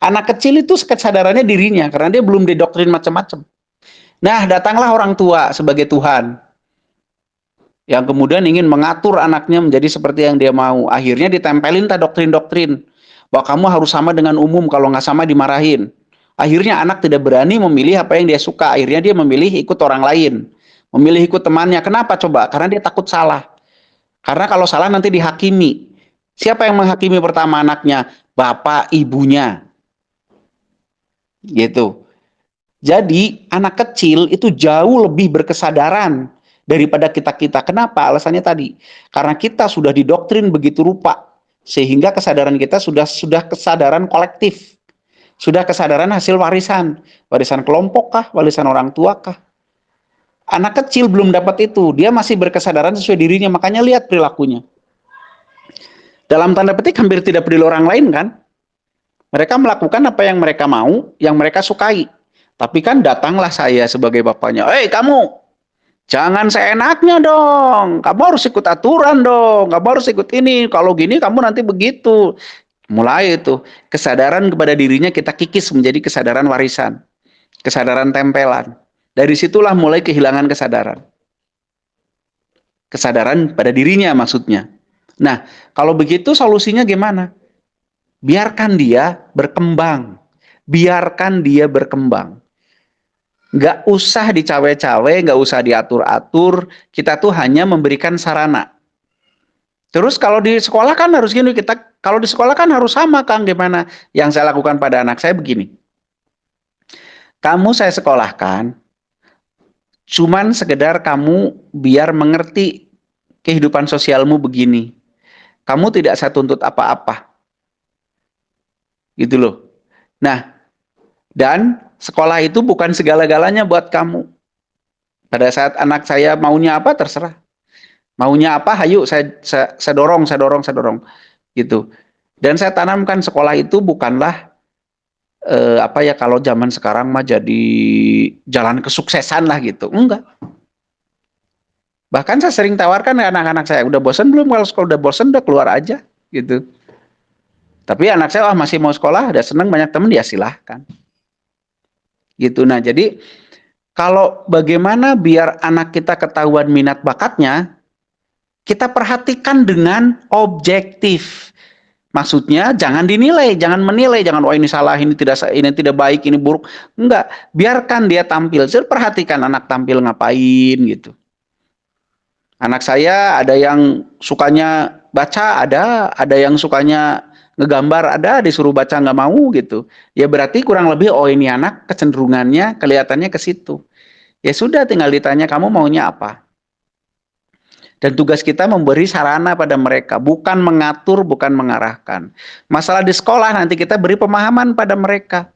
Anak kecil itu kesadarannya dirinya, karena dia belum didoktrin macam-macam. Nah, datanglah orang tua sebagai Tuhan, yang kemudian ingin mengatur anaknya menjadi seperti yang dia mau. Akhirnya ditempelin doktrin-doktrin, bahwa kamu harus sama dengan umum, kalau nggak sama dimarahin. Akhirnya anak tidak berani memilih apa yang dia suka, akhirnya dia memilih ikut orang lain, memilih ikut temannya. Kenapa coba? Karena dia takut salah. Karena kalau salah nanti dihakimi. Siapa yang menghakimi pertama anaknya? Bapak, ibunya. Gitu. Jadi anak kecil itu jauh lebih berkesadaran daripada kita-kita. Kenapa? Alasannya tadi. Karena kita sudah didoktrin begitu rupa, sehingga kesadaran kita sudah kesadaran kolektif. Sudah kesadaran hasil warisan. Warisan kelompok kah? Warisan orang tua kah? Anak kecil belum dapat itu. Dia masih berkesadaran sesuai dirinya. Makanya lihat perilakunya. Dalam tanda petik hampir tidak peduli orang lain kan? Mereka melakukan apa yang mereka mau, yang mereka sukai. Tapi kan datanglah saya sebagai bapaknya. Hei kamu, jangan seenaknya dong. Kamu harus ikut aturan dong. Kamu harus ikut ini. Kalau gini kamu nanti begitu. Mulai itu kesadaran kepada dirinya kita kikis menjadi kesadaran warisan, kesadaran tempelan. Dari situlah mulai kehilangan kesadaran. Kesadaran pada dirinya maksudnya. Nah, kalau begitu solusinya gimana? Biarkan dia berkembang. Biarkan dia berkembang. Nggak usah dicawe-cawe, nggak usah diatur-atur. Kita tuh hanya memberikan sarana. Terus kalau di sekolah kan harus gini, kalau di sekolah kan harus sama Kang, gimana? Yang saya lakukan pada anak saya begini. Kamu saya sekolahkan, cuman sekedar kamu biar mengerti kehidupan sosialmu begini. Kamu tidak saya tuntut apa-apa. Gitu loh. Nah, dan sekolah itu bukan segala-galanya buat kamu. Pada saat anak saya maunya apa, terserah. Maunya apa, hayu saya dorong, gitu. Dan saya tanamkan sekolah itu bukanlah apa ya, kalau zaman sekarang mah jadi jalan kesuksesan lah gitu. Enggak. Bahkan saya sering tawarkan ke anak-anak saya, udah bosan belum? Kalau sekolah udah bosan, udah keluar aja gitu. Tapi anak saya masih mau sekolah, udah seneng, banyak temen, ya silahkan. Gitu. Nah, jadi kalau bagaimana biar anak kita ketahuan minat bakatnya, kita perhatikan dengan objektif. Maksudnya jangan dinilai, jangan menilai, jangan wah ini salah, ini tidak baik, ini buruk. Enggak, biarkan dia tampil. Saya perhatikan anak tampil ngapain gitu. Anak saya ada yang sukanya baca, ada yang sukanya ngegambar, ada disuruh baca nggak mau gitu. Ya berarti kurang lebih oh ini anak kecenderungannya kelihatannya ke situ. Ya sudah, tinggal ditanya kamu maunya apa. Dan tugas kita memberi sarana pada mereka, bukan mengatur, bukan mengarahkan. Masalah di sekolah nanti kita beri pemahaman pada mereka.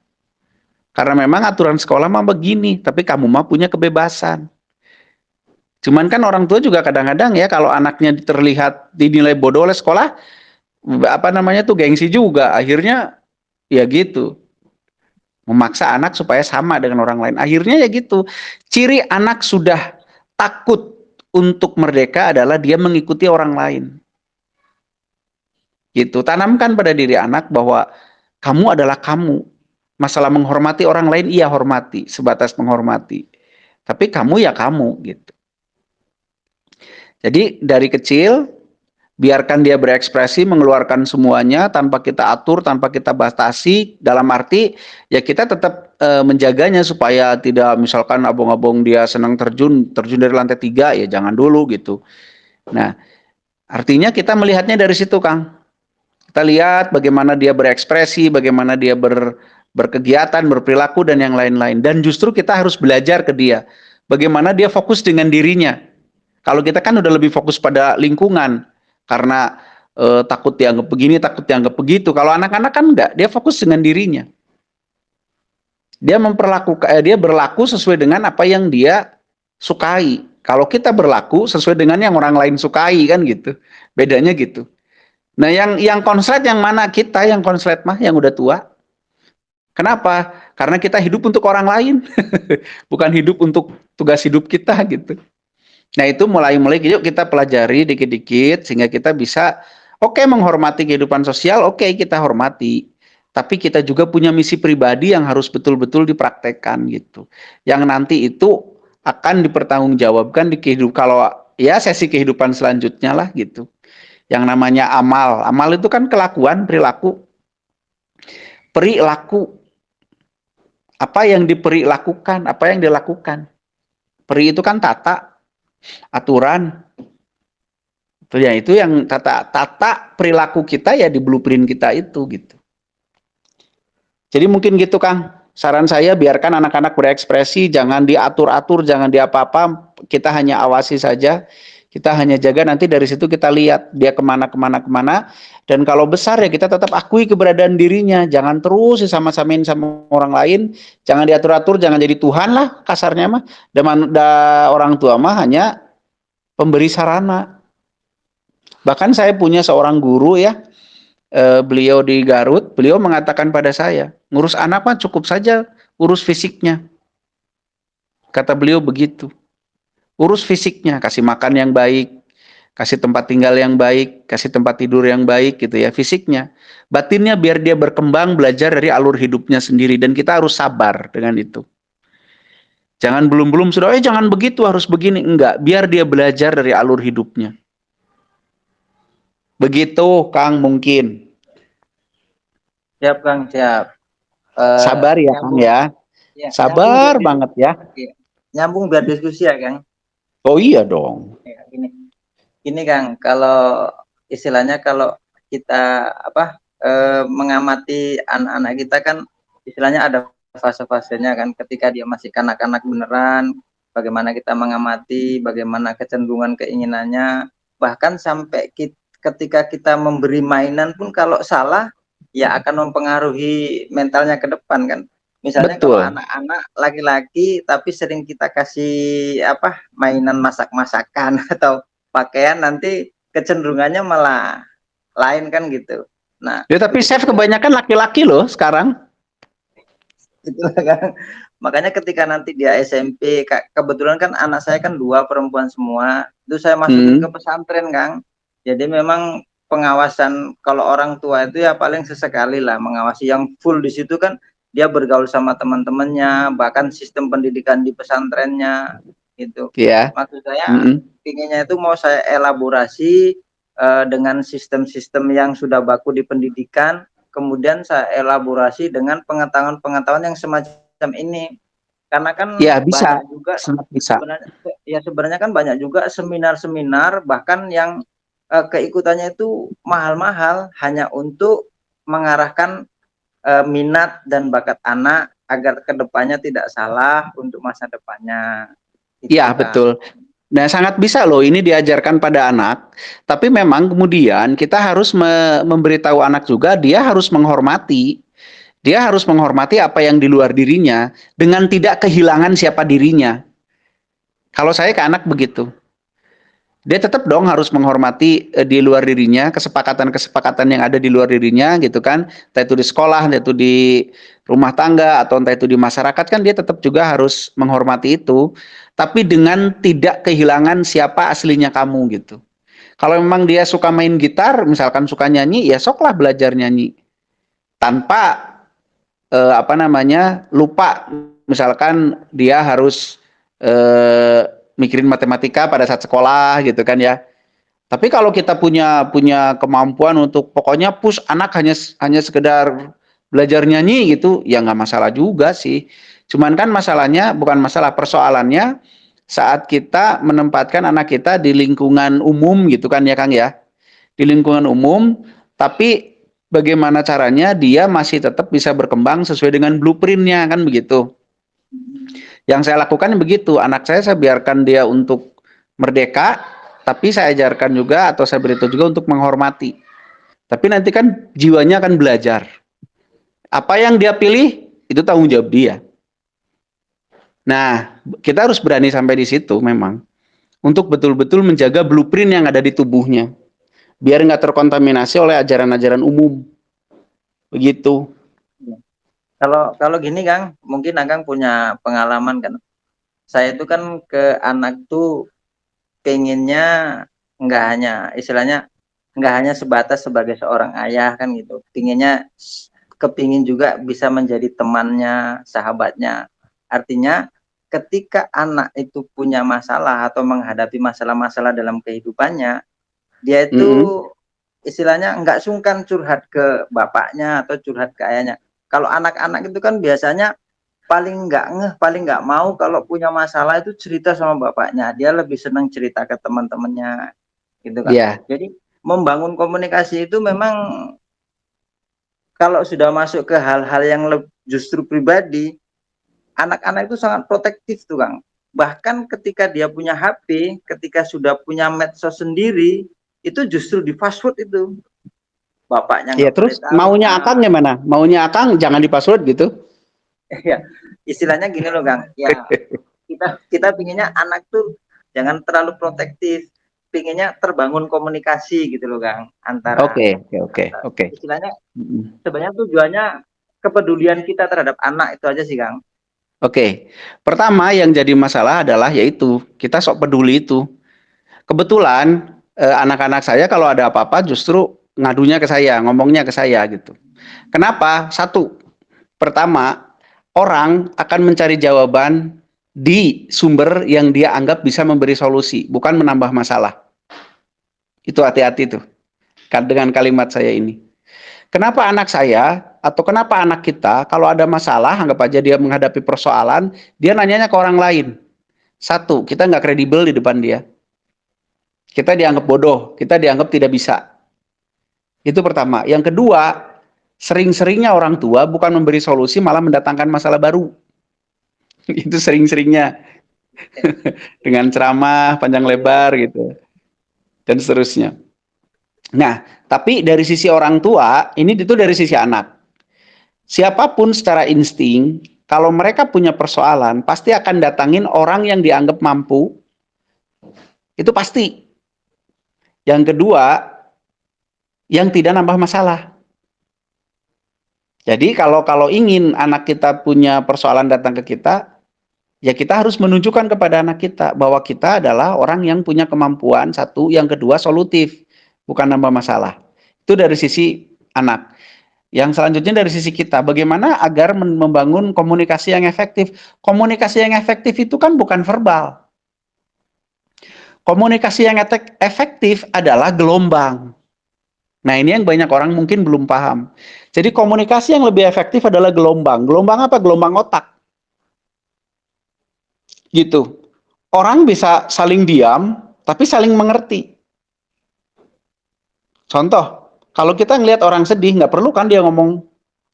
Karena memang aturan sekolah mah begini, tapi kamu mah punya kebebasan. Cuman kan orang tua juga kadang-kadang ya kalau anaknya terlihat dinilai bodoh oleh sekolah, apa namanya tuh gengsi juga. Akhirnya ya gitu. Memaksa anak supaya sama dengan orang lain. Akhirnya ya gitu. Ciri anak sudah takut untuk merdeka adalah dia mengikuti orang lain. Gitu. Tanamkan pada diri anak bahwa kamu adalah kamu. Masalah menghormati orang lain, iya hormati, sebatas menghormati. Tapi kamu ya kamu gitu. Jadi dari kecil biarkan dia berekspresi, mengeluarkan semuanya tanpa kita atur, tanpa kita batasi. Dalam arti ya kita tetap menjaganya supaya tidak misalkan abong-abong dia senang terjun dari lantai 3, ya jangan dulu gitu. Nah, artinya kita melihatnya dari situ, Kang. Kita lihat bagaimana dia berekspresi, bagaimana dia berkegiatan, berperilaku dan yang lain-lain. Dan justru kita harus belajar ke dia bagaimana dia fokus dengan dirinya. Kalau kita kan udah lebih fokus pada lingkungan karena takut dianggap begini, takut dianggap begitu. Kalau anak-anak kan enggak, dia fokus dengan dirinya. Dia dia berlaku sesuai dengan apa yang dia sukai. Kalau kita berlaku sesuai dengan yang orang lain sukai kan gitu. Bedanya gitu. Nah, yang konslet yang mana? Kita yang konslet mah yang udah tua. Kenapa? Karena kita hidup untuk orang lain. Bukan hidup untuk tugas hidup kita gitu. Nah, itu mulai yuk kita pelajari dikit-dikit sehingga kita bisa menghormati kehidupan sosial, kita hormati. Tapi kita juga punya misi pribadi yang harus betul-betul dipraktekkan gitu. Yang nanti itu akan dipertanggungjawabkan di kehidupan, kalau ya sesi kehidupan selanjutnya lah gitu. Yang namanya amal. Amal itu kan kelakuan, perilaku. Perilaku. Apa yang diperilakukan, apa yang dilakukan. Peri itu kan tata, aturan. Itu yang tata perilaku kita ya di blueprint kita itu gitu. Jadi mungkin gitu, Kang. Saran saya biarkan anak-anak berekspresi, jangan diatur-atur, jangan diapa-apa, kita hanya awasi saja. Kita hanya jaga, nanti dari situ kita lihat dia kemana. Dan kalau besar ya kita tetap akui keberadaan dirinya. Jangan terus disama-samain sama orang lain. Jangan diatur-atur, jangan jadi Tuhan lah kasarnya mah. Dan orang tua mah hanya pemberi sarana. Bahkan saya punya seorang guru ya, beliau di Garut, beliau mengatakan pada saya, ngurus anak mah cukup saja urus fisiknya. Kata beliau begitu. Urus fisiknya, kasih makan yang baik, kasih tempat tinggal yang baik, kasih tempat tidur yang baik gitu ya, fisiknya. Batinnya biar dia berkembang, belajar dari alur hidupnya sendiri, dan kita harus sabar dengan itu. Jangan belum sudah, jangan begitu, harus begini. Enggak, biar dia belajar dari alur hidupnya. Begitu, Kang, mungkin. Siap, Kang, siap. Sabar ya, Kang ya. Sabar banget ya. Nyambung biar diskusi ya, Kang. Oh iya dong. Ini Kang, kalau istilahnya kalau kita mengamati anak-anak kita kan istilahnya ada fase-fasenya kan, ketika dia masih kanak-kanak beneran, bagaimana kita mengamati, bagaimana kecenderungan keinginannya, bahkan sampai ketika kita memberi mainan pun kalau salah ya akan mempengaruhi mentalnya ke depan kan. Misalnya kalau Betul. anak-anak laki-laki tapi sering kita kasih apa mainan masak-masakan atau pakaian, nanti kecenderungannya malah lain kan gitu. Nah, Ya, tapi chef kebanyakan laki-laki loh sekarang. itulah kan. Makanya ketika nanti dia SMP, kebetulan kan anak saya kan 2 perempuan semua, itu saya masukin ke pesantren, Kang. Jadi memang pengawasan kalau orang tua itu ya paling sesekali lah mengawasi, yang full di situ kan dia bergaul sama teman-temannya, bahkan sistem pendidikan di pesantrennya gitu. Iya. Maksud saya inginnya itu mau saya elaborasi dengan sistem-sistem yang sudah baku di pendidikan, kemudian saya elaborasi dengan pengetahuan-pengetahuan yang semacam ini. Karena kan Ya, bisa. banyak juga Sangat bisa. sebenarnya kan banyak juga seminar-seminar bahkan yang keikutannya itu mahal-mahal hanya untuk mengarahkan minat dan bakat anak agar kedepannya tidak salah untuk masa depannya. Iya, Itu, Kang. betul. Nah, sangat bisa loh ini diajarkan pada anak. Tapi memang kemudian kita harus memberitahu anak juga, dia harus menghormati. Dia harus menghormati apa yang di luar dirinya dengan tidak kehilangan siapa dirinya. Kalau saya ke anak begitu. Dia tetap dong harus menghormati di luar dirinya, kesepakatan-kesepakatan yang ada di luar dirinya gitu kan. Entah itu di sekolah, entah itu di rumah tangga, atau entah itu di masyarakat, kan dia tetap juga harus menghormati itu. Tapi dengan tidak kehilangan siapa aslinya kamu gitu. Kalau memang dia suka main gitar, misalkan suka nyanyi, ya soklah belajar nyanyi. Tanpa apa namanya, lupa. Misalkan dia harus mikirin matematika pada saat sekolah gitu kan ya. Tapi kalau kita punya kemampuan untuk pokoknya push anak hanya sekedar belajar nyanyi gitu, ya nggak masalah juga sih. Cuman kan masalahnya, bukan masalah, persoalannya saat kita menempatkan anak kita di lingkungan umum gitu kan ya Kang ya. Di lingkungan umum, tapi bagaimana caranya dia masih tetap bisa berkembang sesuai dengan blueprintnya kan begitu. Yang saya lakukan begitu, anak saya biarkan dia untuk merdeka, tapi saya ajarkan juga atau saya beritahu juga untuk menghormati. Tapi nanti kan jiwanya akan belajar. Apa yang dia pilih, itu tanggung jawab dia. Nah, kita harus berani sampai di situ memang. Untuk betul-betul menjaga blueprint yang ada di tubuhnya. Biar nggak terkontaminasi oleh ajaran-ajaran umum. Begitu. Kalau gini Kang, mungkin Kang punya pengalaman kan. Saya itu kan ke anak tuh pengennya nggak hanya istilahnya nggak hanya sebatas sebagai seorang ayah kan gitu. Kepingin juga bisa menjadi temannya, sahabatnya. Artinya ketika anak itu punya masalah atau menghadapi masalah-masalah dalam kehidupannya, dia itu istilahnya nggak sungkan curhat ke bapaknya atau curhat ke ayahnya. Kalau anak-anak itu kan biasanya paling nggak mau kalau punya masalah itu cerita sama bapaknya. Dia lebih senang cerita ke teman-temannya, gitu kan. Yeah. Jadi membangun komunikasi itu memang kalau sudah masuk ke hal-hal yang justru pribadi, anak-anak itu sangat protektif tuh Kang. Bahkan ketika dia punya HP, ketika sudah punya medsos sendiri, itu justru di fast food itu. Bapaknya Ya, nggak boleh terus tahu. maunya Akang gimana? Maunya Akang jangan di password gitu? Ya, istilahnya gini loh Kang. Ya, kita pinginnya anak tuh jangan terlalu protektif, pinginnya terbangun komunikasi gitu loh Kang, antara Oke. istilahnya sebenarnya tujuannya kepedulian kita terhadap anak itu aja sih Kang. Oke. Pertama yang jadi masalah adalah yaitu kita sok peduli itu. Kebetulan anak-anak saya kalau ada apa-apa justru ngadunya ke saya, ngomongnya ke saya gitu. Kenapa? Satu, pertama, orang akan mencari jawaban di sumber yang dia anggap bisa memberi solusi, bukan menambah masalah. Itu hati-hati tuh dengan kalimat saya ini. Kenapa anak saya atau kenapa anak kita kalau ada masalah, anggap aja dia menghadapi persoalan, dia nanyanya ke orang lain. Satu, kita nggak kredibel di depan dia. Kita dianggap bodoh, kita dianggap tidak bisa. Itu pertama. Yang kedua, sering-seringnya orang tua bukan memberi solusi, malah mendatangkan masalah baru. Itu sering-seringnya. Dengan ceramah panjang lebar gitu. Dan seterusnya. Nah, tapi dari sisi orang tua, ini itu dari sisi anak. Siapapun secara insting, kalau mereka punya persoalan, pasti akan datangin orang yang dianggap mampu. Itu pasti. Yang kedua, yang tidak nambah masalah. Jadi kalau ingin anak kita punya persoalan datang ke kita, ya kita harus menunjukkan kepada anak kita bahwa kita adalah orang yang punya kemampuan, satu, yang kedua solutif, bukan nambah masalah. Itu dari sisi anak. Yang selanjutnya dari sisi kita, bagaimana agar membangun komunikasi yang efektif. Komunikasi yang efektif itu kan bukan verbal. Komunikasi yang efektif adalah gelombang. Nah, ini yang banyak orang mungkin belum paham. Jadi komunikasi yang lebih efektif adalah gelombang. Gelombang apa? Gelombang otak. Gitu. Orang bisa saling diam, tapi saling mengerti. Contoh, kalau kita ngelihat orang sedih, nggak perlu kan dia ngomong,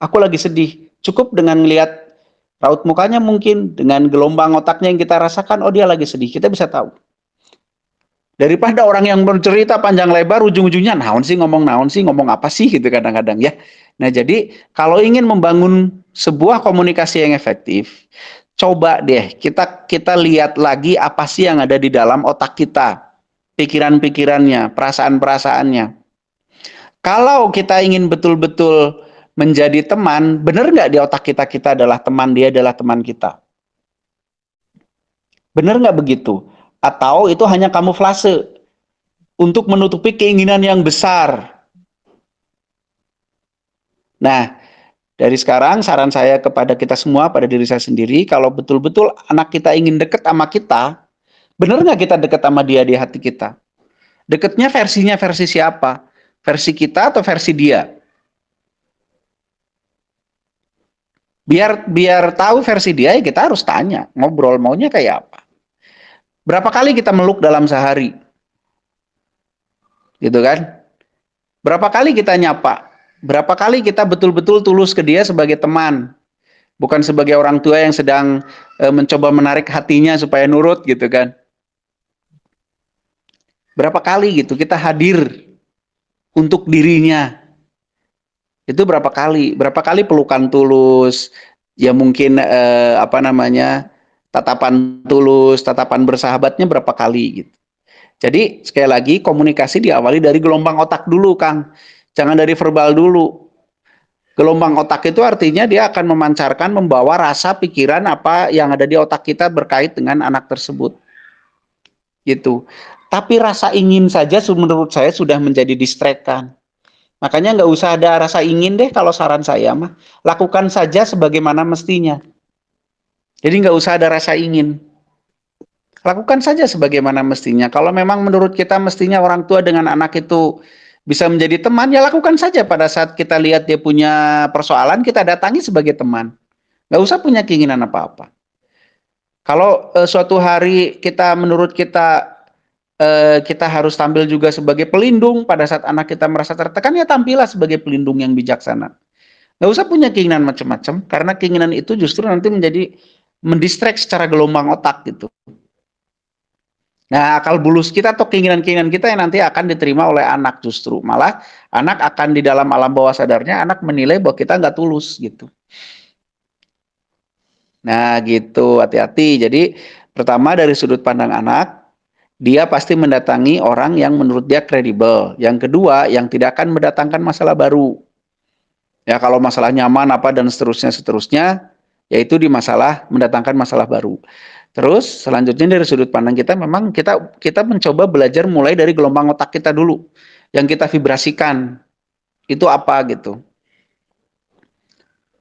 aku lagi sedih. Cukup dengan ngelihat raut mukanya mungkin, dengan gelombang otaknya yang kita rasakan, oh dia lagi sedih. Kita bisa tahu. Daripada orang yang bercerita panjang lebar, ujung-ujungnya naon sih, ngomong apa sih gitu kadang-kadang ya. Nah jadi kalau ingin membangun sebuah komunikasi yang efektif, coba deh kita lihat lagi apa sih yang ada di dalam otak kita, pikiran-pikirannya, perasaan-perasaannya. Kalau kita ingin betul-betul menjadi teman, benar nggak di otak kita adalah teman, dia adalah teman kita? Benar nggak begitu? Atau itu hanya kamuflase untuk menutupi keinginan yang besar? Nah, dari sekarang saran saya kepada kita semua, pada diri saya sendiri, kalau betul-betul anak kita ingin deket sama kita, benar nggak kita deket sama dia di hati kita? Deketnya versinya versi siapa? Versi kita atau versi dia? Biar tahu versi dia, ya kita harus tanya, ngobrol maunya kayak apa. Berapa kali kita meluk dalam sehari? Gitu kan? Berapa kali kita nyapa? Berapa kali kita betul-betul tulus ke dia sebagai teman? Bukan sebagai orang tua yang sedang mencoba menarik hatinya supaya nurut gitu kan. Berapa kali gitu kita hadir untuk dirinya. Itu berapa kali? Berapa kali pelukan tulus, ya mungkin tatapan tulus, tatapan bersahabatnya berapa kali gitu. Jadi sekali lagi komunikasi diawali dari gelombang otak dulu, Kang. Jangan dari verbal dulu. Gelombang otak itu artinya dia akan memancarkan, membawa rasa, pikiran apa yang ada di otak kita berkait dengan anak tersebut. Gitu. Tapi rasa ingin saja menurut saya sudah menjadi distrekan. Makanya nggak usah ada rasa ingin deh kalau saran saya mah. Lakukan saja sebagaimana mestinya. Jadi nggak usah ada rasa ingin. Lakukan saja sebagaimana mestinya. Kalau memang menurut kita mestinya orang tua dengan anak itu bisa menjadi teman, ya lakukan saja pada saat kita lihat dia punya persoalan, kita datangi sebagai teman. Nggak usah punya keinginan apa-apa. Kalau suatu hari menurut kita kita harus tampil juga sebagai pelindung pada saat anak kita merasa tertekan, ya tampillah sebagai pelindung yang bijaksana. Nggak usah punya keinginan macam-macam, karena keinginan itu justru nanti menjadi mendistract secara gelombang otak gitu. Nah, akal bulus kita atau keinginan-keinginan kita yang nanti akan diterima oleh anak justru. Malah anak akan di dalam alam bawah sadarnya, anak menilai bahwa kita nggak tulus gitu. Nah gitu, hati-hati. Jadi pertama dari sudut pandang anak, dia pasti mendatangi orang yang menurut dia kredibel. Yang kedua, yang tidak akan mendatangkan masalah baru. Ya kalau masalah nyaman apa dan seterusnya, yaitu di masalah mendatangkan masalah baru. Terus selanjutnya dari sudut pandang kita memang kita mencoba belajar mulai dari gelombang otak kita dulu. Yang kita vibrasikan itu apa gitu.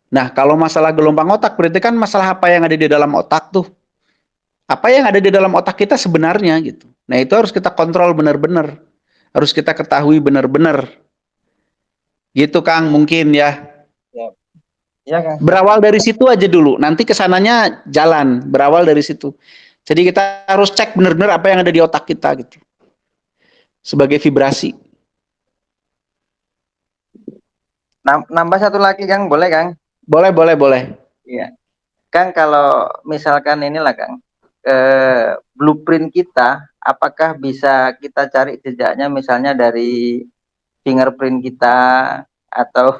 Nah, kalau masalah gelombang otak berarti kan masalah apa yang ada di dalam otak tuh. Apa yang ada di dalam otak kita sebenarnya gitu. Nah, itu harus kita kontrol benar-benar. Harus kita ketahui benar-benar. Gitu Kang, mungkin ya. Ya, Kang. Berawal dari situ aja dulu, nanti kesananya jalan, berawal dari situ. Jadi kita harus cek benar-benar apa yang ada di otak kita gitu. Sebagai vibrasi. Nambah satu lagi, Kang, boleh, Kang? Boleh. Iya. Kang, kalau misalkan inilah, Kang, blueprint kita, apakah bisa kita cari jejaknya misalnya dari fingerprint kita atau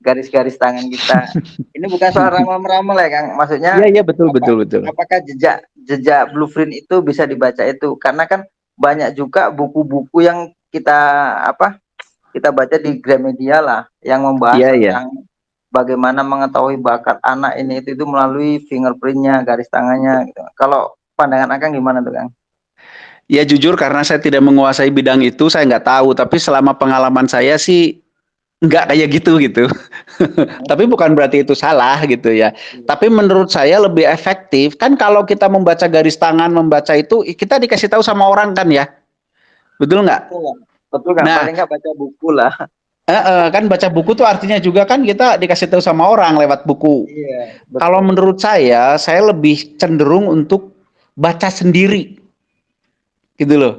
garis-garis tangan kita. Ini bukan soal ramal-ramal ya Kang, maksudnya Iya, iya, betul, apa, betul, betul. apakah jejak blueprint itu bisa dibaca itu? Karena kan banyak juga buku-buku yang kita baca di Gramedia lah yang membahas Iya, iya. tentang bagaimana mengetahui bakat anak ini itu melalui fingerprintnya, garis tangannya gitu. Kalau pandangan Akang gimana tuh Kang? Ya jujur karena saya tidak menguasai bidang itu, saya nggak tahu. Tapi selama pengalaman saya sih nggak kayak gitu gitu. Tapi bukan berarti itu salah gitu ya. Tapi menurut saya lebih efektif kan kalau kita membaca garis tangan, membaca itu kita dikasih tahu sama orang kan ya. Betul nggak? Betul Kang. Betul Kang, Nah, paling nggak baca buku lah. kan baca buku tuh artinya juga kan kita dikasih tahu sama orang lewat buku. Iya, Kalau betul. menurut saya lebih cenderung untuk baca sendiri gitu loh.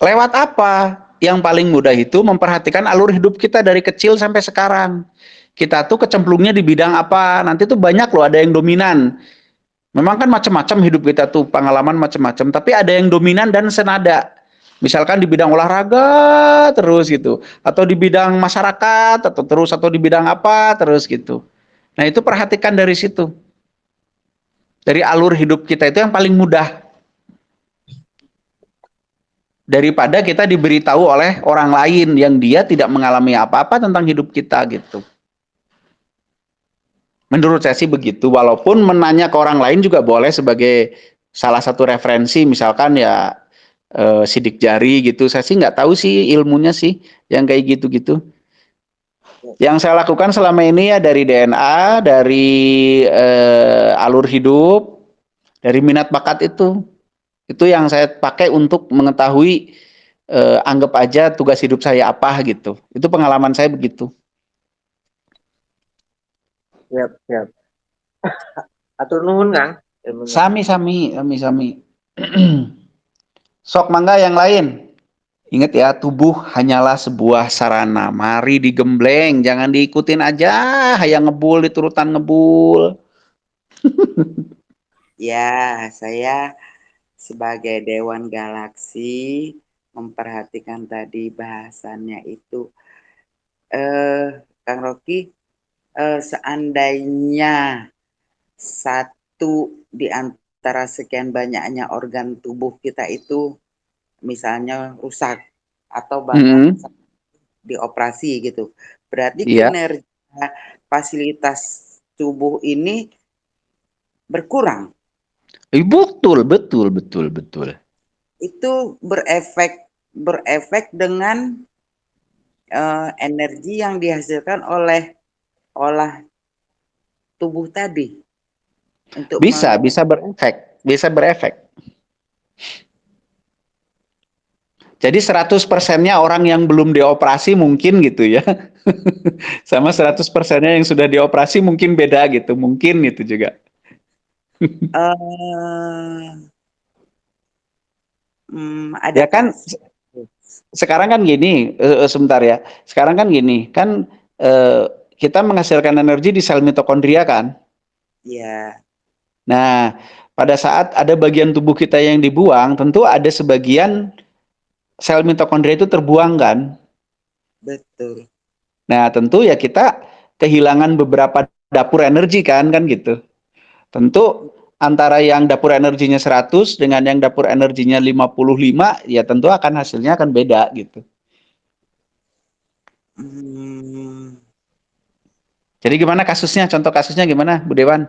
Lewat apa? Yang paling mudah itu memperhatikan alur hidup kita dari kecil sampai sekarang. Kita tuh kecemplungnya di bidang apa? Nanti tuh banyak loh, ada yang dominan. Memang kan macam-macam hidup kita tuh, pengalaman macam-macam, tapi ada yang dominan dan senada. Misalkan di bidang olahraga terus gitu, atau di bidang masyarakat atau di bidang apa terus gitu. Nah, itu perhatikan dari situ. Dari alur hidup kita itu yang paling mudah. Daripada kita diberitahu oleh orang lain yang dia tidak mengalami apa-apa tentang hidup kita gitu. Menurut saya sih begitu, walaupun menanya ke orang lain juga boleh sebagai salah satu referensi, misalkan ya sidik jari gitu. Saya sih nggak tahu sih ilmunya sih yang kayak gitu-gitu. Yang saya lakukan selama ini ya dari DNA, dari alur hidup, dari minat bakat itu. Itu yang saya pakai untuk mengetahui anggap aja tugas hidup saya apa gitu. Itu pengalaman saya begitu. Siap, siap. Atur nuhun Kang. Ilmunya. Sami. Sok mangga yang lain. Ingat ya, tubuh hanyalah sebuah sarana. Mari digembleng, jangan diikutin aja. Hayang ngebul, diturutan ngebul. Ya, saya sebagai Dewan Galaksi memperhatikan tadi bahasannya itu. Kang Rocky, seandainya satu di antara sekian banyaknya organ tubuh kita itu misalnya rusak atau bahkan dioperasi gitu, berarti Iya. kinerja fasilitas tubuh ini berkurang. Betul. Itu berefek dengan energi yang dihasilkan oleh tubuh tadi untuk Bisa berefek. Jadi 100%-nya orang yang belum dioperasi mungkin gitu ya. Sama 100%-nya yang sudah dioperasi mungkin beda gitu. Mungkin itu juga. Ada Ya kan sekarang kan gini, sebentar ya. Sekarang kan gini, kan kita menghasilkan energi di sel mitokondria kan? Ya. Nah, pada saat ada bagian tubuh kita yang dibuang, tentu ada sebagian sel mitokondria itu terbuang kan? Betul. Nah, tentu ya kita kehilangan beberapa dapur energi kan gitu. Tentu antara yang dapur energinya 100 dengan yang dapur energinya 55 ya tentu akan hasilnya akan beda gitu. Jadi gimana kasusnya? Contoh kasusnya gimana, Bu Dewan?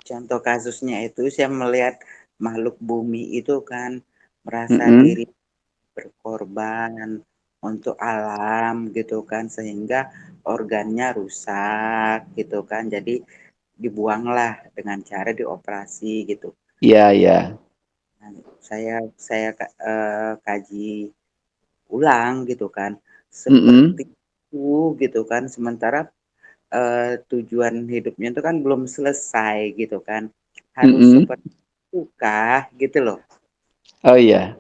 Contoh kasusnya itu saya melihat makhluk bumi itu kan merasa diri berkorban untuk alam gitu kan, sehingga organnya rusak gitu kan, jadi dibuanglah dengan cara dioperasi gitu. Iya. Nah, saya kaji ulang gitu kan, seperti itu gitu kan, sementara tujuan hidupnya itu kan belum selesai gitu kan, harus seperti itu kah gitu loh. Oh iya.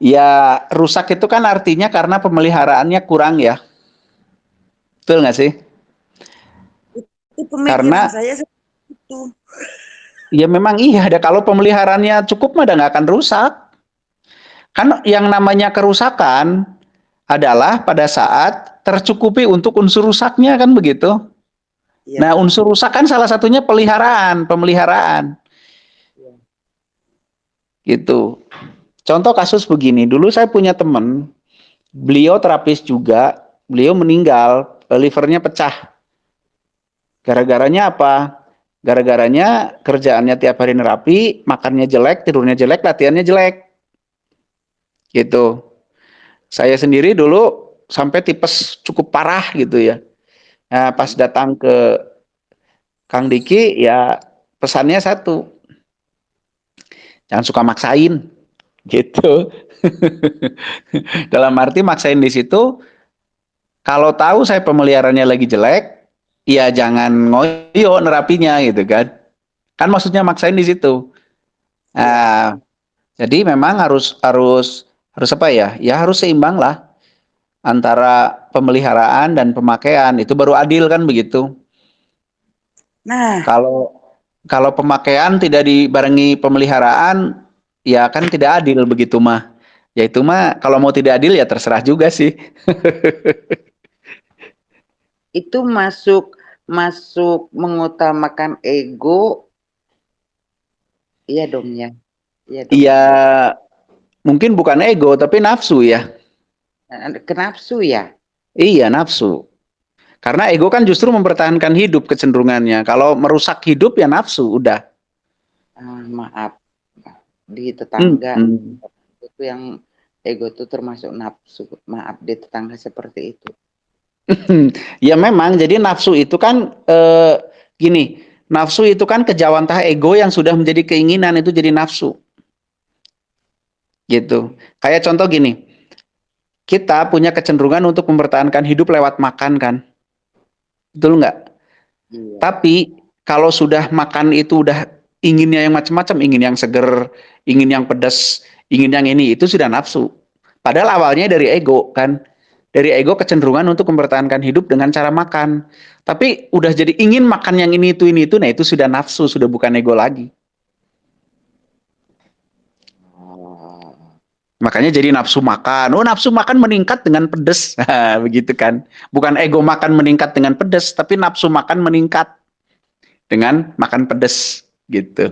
Ya rusak itu kan artinya karena pemeliharaannya kurang ya. Betul nggak sih? Itu pemikiran saya seperti itu. Ya memang iya, ada kalau pemeliharaannya cukup mah nggak akan rusak. Kan yang namanya kerusakan adalah pada saat tercukupi untuk unsur rusaknya, kan begitu. Iya. Nah, unsur rusak kan salah satunya pemeliharaan. Iya. Gitu. Contoh kasus begini, dulu saya punya teman, beliau terapis juga, beliau meninggal, livernya pecah. Gara-garanya apa? Gara-garanya kerjaannya tiap hari nerapi, makannya jelek, tidurnya jelek, latihannya jelek. Gitu. Saya sendiri dulu sampai tipes cukup parah gitu ya. Nah, pas datang ke Kang Diki, ya pesannya satu, jangan suka maksain, gitu. Dalam arti maksain di situ, kalau tahu saya pemeliharaannya lagi jelek, ya jangan ngoyo nerapinya gitu kan. Kan maksudnya maksain di situ. Nah, jadi memang harus apa ya? Ya harus seimbang lah antara pemeliharaan dan pemakaian. Itu baru adil kan begitu. Nah, Kalau pemakaian tidak dibarengi pemeliharaan, ya kan tidak adil begitu mah. Ya itu mah kalau mau tidak adil ya terserah juga sih. itu masuk mengutamakan ego, iya dong ya. Iya dong. Iya, mungkin bukan ego tapi nafsu ya. Kenapsu ya? Iya, nafsu. Karena ego kan justru mempertahankan hidup kecenderungannya. Kalau merusak hidup ya nafsu, udah. Maaf, di tetangga Hmm. itu yang ego itu termasuk nafsu. Maaf, di tetangga seperti itu. Ya memang, jadi nafsu itu kan gini, nafsu itu kan kejawantah ego yang sudah menjadi keinginan, itu jadi nafsu. Gitu. Kayak contoh gini, kita punya kecenderungan untuk mempertahankan hidup lewat makan kan. Betul nggak? Iya. Tapi kalau sudah makan itu udah inginnya yang macam-macam, ingin yang seger, ingin yang pedas, ingin yang ini, itu sudah nafsu. Padahal awalnya dari ego kan. Dari ego kecenderungan untuk mempertahankan hidup dengan cara makan. Tapi udah jadi ingin makan yang ini itu, nah itu sudah nafsu, sudah bukan ego lagi. Makanya jadi nafsu makan. Oh, nafsu makan meningkat dengan pedas. Begitu kan. Bukan ego makan meningkat dengan pedas, tapi nafsu makan meningkat dengan makan pedas. Gitu.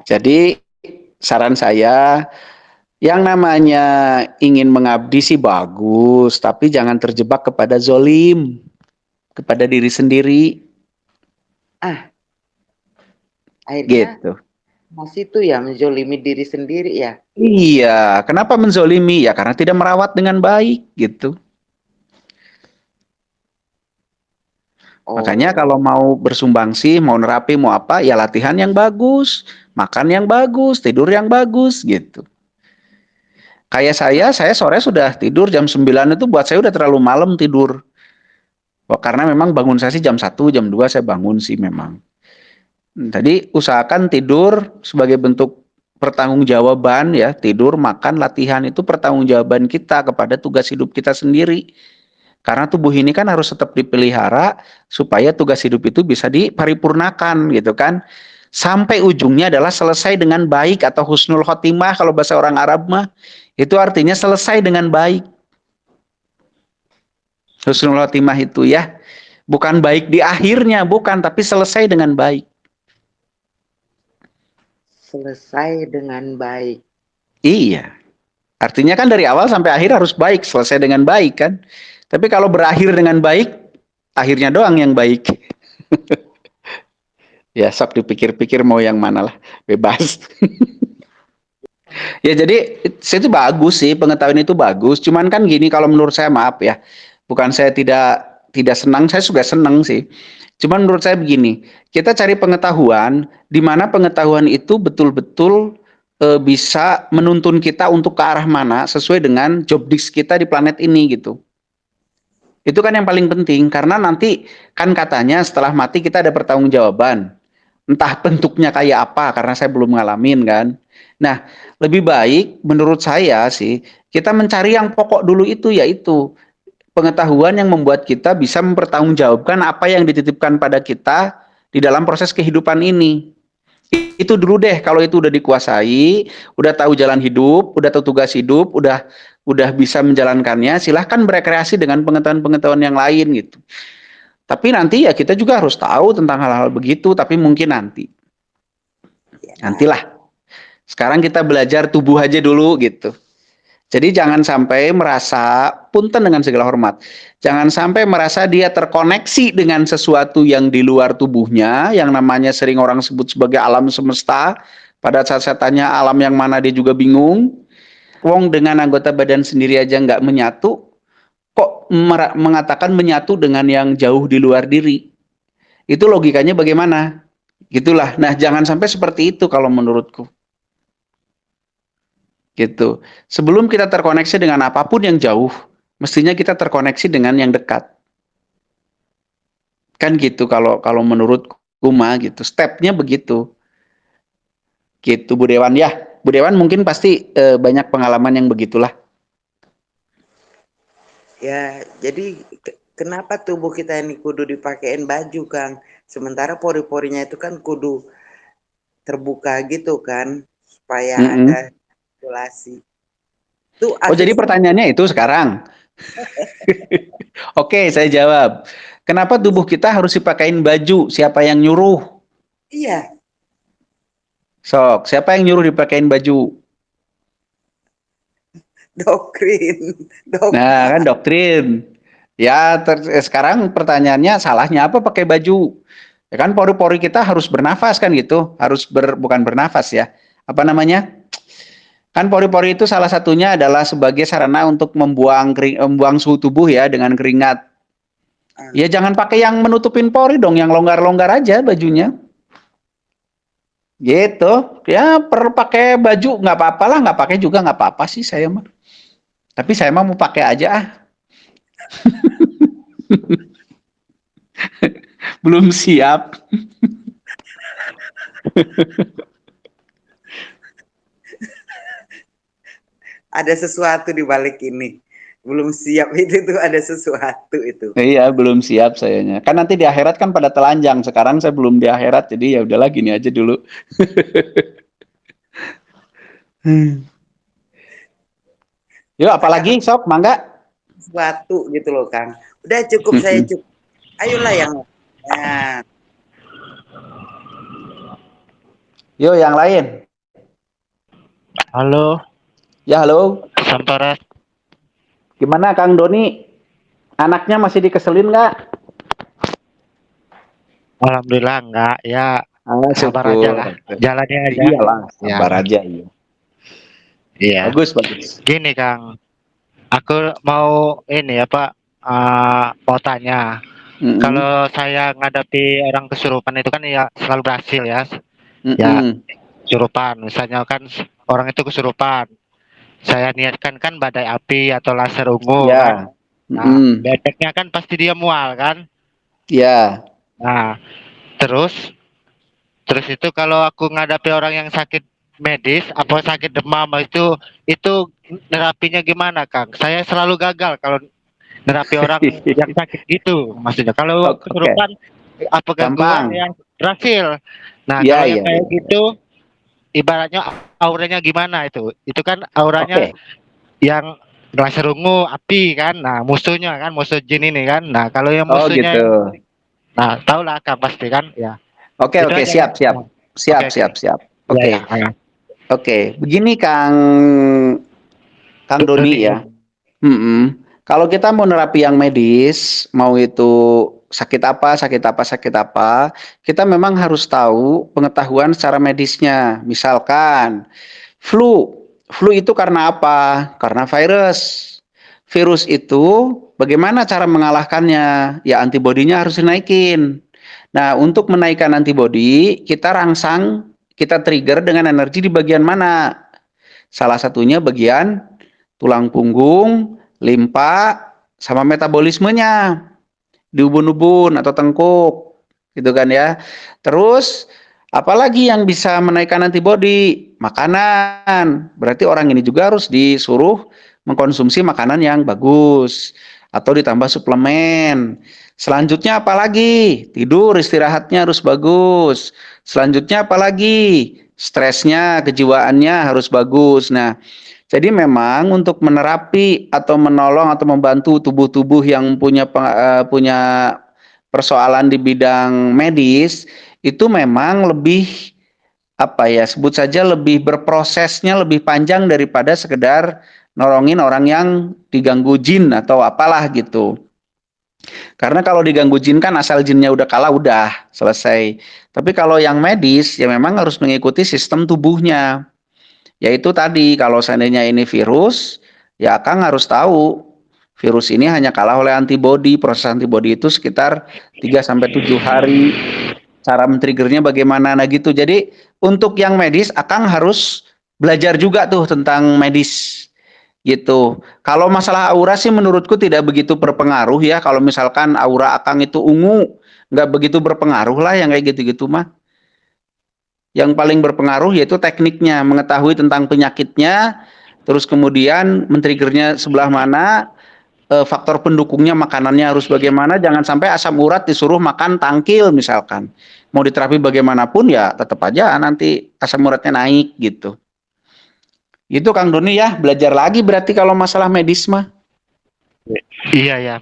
Jadi saran saya, yang namanya ingin mengabdi sih bagus, tapi jangan terjebak kepada zolim, kepada diri sendiri. Akhirnya Gitu. masih itu ya menzolimi diri sendiri ya. Iya, kenapa menzolimi? Ya karena tidak merawat dengan baik gitu. Makanya kalau mau bersumbangsi, mau nerapi, mau apa, ya latihan yang bagus, makan yang bagus, tidur yang bagus gitu. Kayak saya sore sudah tidur jam 9 itu buat saya udah terlalu malam tidur. Karena memang bangun saya sih jam 1, jam 2 saya bangun sih memang. Jadi usahakan tidur sebagai bentuk pertanggungjawaban ya, tidur, makan, latihan itu pertanggungjawaban kita kepada tugas hidup kita sendiri. Karena tubuh ini kan harus tetap dipelihara supaya tugas hidup itu bisa diparipurnakan gitu kan. Sampai ujungnya adalah selesai dengan baik atau husnul khotimah kalau bahasa orang Arab mah. Itu artinya selesai dengan baik. Husnul khotimah itu ya. Bukan baik di akhirnya, bukan, tapi selesai dengan baik. Selesai dengan baik. Iya. Artinya kan dari awal sampai akhir harus baik, selesai dengan baik kan. Tapi kalau berakhir dengan baik, akhirnya doang yang baik. Ya sok dipikir-pikir mau yang mana lah, bebas. Ya jadi itu bagus sih, pengetahuan itu bagus. Cuman kan gini, kalau menurut saya, maaf ya, bukan saya tidak senang, saya juga senang sih. Cuman menurut saya begini, kita cari pengetahuan, di mana pengetahuan itu betul-betul bisa menuntun kita untuk ke arah mana sesuai dengan job desk kita di planet ini gitu. Itu kan yang paling penting, karena nanti kan katanya setelah mati kita ada pertanggungjawaban. Entah bentuknya kayak apa, karena saya belum ngalamin kan. Nah, lebih baik menurut saya sih, kita mencari yang pokok dulu itu, yaitu pengetahuan yang membuat kita bisa mempertanggungjawabkan apa yang dititipkan pada kita di dalam proses kehidupan ini. Itu dulu deh, kalau itu udah dikuasai, udah tahu jalan hidup, udah tahu tugas hidup, udah bisa menjalankannya, silahkan berekreasi dengan pengetahuan-pengetahuan yang lain gitu. Tapi nanti ya kita juga harus tahu tentang hal-hal begitu, tapi mungkin nanti. Nantilah. Sekarang kita belajar tubuh aja dulu gitu. Jadi jangan sampai merasa, punten dengan segala hormat, jangan sampai merasa dia terkoneksi dengan sesuatu yang di luar tubuhnya, yang namanya sering orang sebut sebagai alam semesta. Pada saat saya tanya alam yang mana dia juga bingung. Wong dengan anggota badan sendiri aja nggak menyatu, kok mengatakan menyatu dengan yang jauh di luar diri. Itu logikanya bagaimana? Gitulah. Nah, jangan sampai seperti itu kalau menurutku. Gitu. Sebelum kita terkoneksi dengan apapun yang jauh, mestinya kita terkoneksi dengan yang dekat. Kan gitu kalau menurutku mah gitu. Stepnya begitu. Gitu Bu Dewan ya. Bu Dewan mungkin pasti banyak pengalaman yang begitulah. Ya, jadi kenapa tubuh kita ini kudu dipakein baju, Kang? Sementara pori-porinya itu kan kudu terbuka gitu kan, supaya ada sirkulasi. Tuh, Oh, jadi pertanyaannya itu sekarang. Oke, saya jawab. Kenapa tubuh kita harus dipakein baju? Siapa yang nyuruh? Iya. Sok, siapa yang nyuruh dipakein baju? Doktrin. Nah, kan doktrin. Ya, sekarang pertanyaannya salahnya apa pakai baju? Ya kan pori-pori kita harus bernafas kan gitu, harus bukan bernafas ya. Apa namanya? Kan pori-pori itu salah satunya adalah sebagai sarana untuk membuang suhu tubuh ya dengan keringat. Ya jangan pakai yang menutupin pori dong, yang longgar-longgar aja bajunya. Gitu. Ya pakai baju nggak apa-apa lah, nggak pakai juga nggak apa-apa sih saya mah. Tapi saya mah mau pakai aja ah. Belum siap. Ada sesuatu di balik ini. Belum siap itu tuh ada sesuatu itu. Iya, belum siap sayanya. Kan nanti di akhirat kan pada telanjang. Sekarang saya belum di akhirat, jadi ya udahlah gini aja dulu. Yuk, apalagi sok, mangga. Sesuatu gitu loh, Kang. Udah cukup saya cukup. Ayolah yang Yuk, yang lain. Halo, Ya, halo. Sampara. Gimana Kang Doni? Anaknya masih dikeselin nggak? Alhamdulillah enggak, ya sabar syukur. aja lah. Jalannya aja. Iyalah, sabar aja. Iya. Iya. Bagus, bagus. Gini Kang, aku mau ini apa? Mau tanya. Kalau saya ngadapi orang kesurupan itu kan ya selalu berhasil ya. Ya, kesurupan. Misalnya kan orang itu kesurupan. Saya niatkan kan badai api atau laser ungu kan. Nah, efeknya kan pasti dia mual kan? Iya. Nah, terus itu kalau aku ngadapi orang yang sakit medis apa sakit demam itu nerapinya gimana, Kang? Saya selalu gagal kalau nerapi orang yang sakit gitu. Maksudnya kalau kesurupan apa gangguan yang berhasil. Nah, kalau yang kayak gitu ibaratnya auranya gimana itu? Itu kan auranya yang laser ungu api kan. Nah, musuhnya kan musuh jin ini kan. Nah, kalau yang musuhnya nah, tahulah Kang pasti kan ya. Oke, siap. Oke, begini Kang Doni ya. Kalau kita mau nerapi yang medis, mau itu sakit apa, kita memang harus tahu pengetahuan secara medisnya. Misalkan flu itu karena apa? Karena virus. Virus itu bagaimana cara mengalahkannya? Ya antibodinya harus dinaikin. Nah, untuk menaikkan antibodi, kita trigger dengan energi di bagian mana? Salah satunya bagian tulang punggung, limpa, sama metabolismenya di ubun-ubun atau tengkuk, gitu kan ya. Terus apalagi yang bisa menaikkan antibodi? Makanan. Berarti orang ini juga harus disuruh mengkonsumsi makanan yang bagus atau ditambah suplemen. Selanjutnya apa lagi? Tidur, istirahatnya harus bagus. Selanjutnya apa lagi? Stresnya, kejiwaannya harus bagus. Nah, jadi memang untuk menerapi atau menolong atau membantu tubuh-tubuh yang punya persoalan di bidang medis itu memang lebih apa ya, sebut saja lebih berprosesnya lebih panjang daripada sekedar nolongin orang yang diganggu jin atau apalah gitu. Karena kalau diganggu jin kan asal jinnya udah kalah udah selesai. Tapi kalau yang medis ya memang harus mengikuti sistem tubuhnya. Yaitu tadi kalau seandainya ini virus, ya Kang harus tahu virus ini hanya kalah oleh antibodi. Proses antibodi itu sekitar 3 sampai 7 hari. Cara men-triggernya bagaimana, nah gitu. Jadi untuk yang medis Akang harus belajar juga tuh tentang medis gitu. Kalau masalah aura sih menurutku tidak begitu berpengaruh ya. Kalau misalkan aura Akang itu ungu, nggak begitu berpengaruh lah yang kayak gitu-gitu mah. Yang paling berpengaruh yaitu tekniknya, mengetahui tentang penyakitnya, terus kemudian men-triggernya sebelah mana, faktor pendukungnya makanannya harus bagaimana, jangan sampai asam urat disuruh makan tangkil misalkan. Mau diterapi bagaimanapun ya tetap aja nanti asam uratnya naik gitu. Itu Kang Doni ya, belajar lagi berarti kalau masalah medis mah. Iya ya,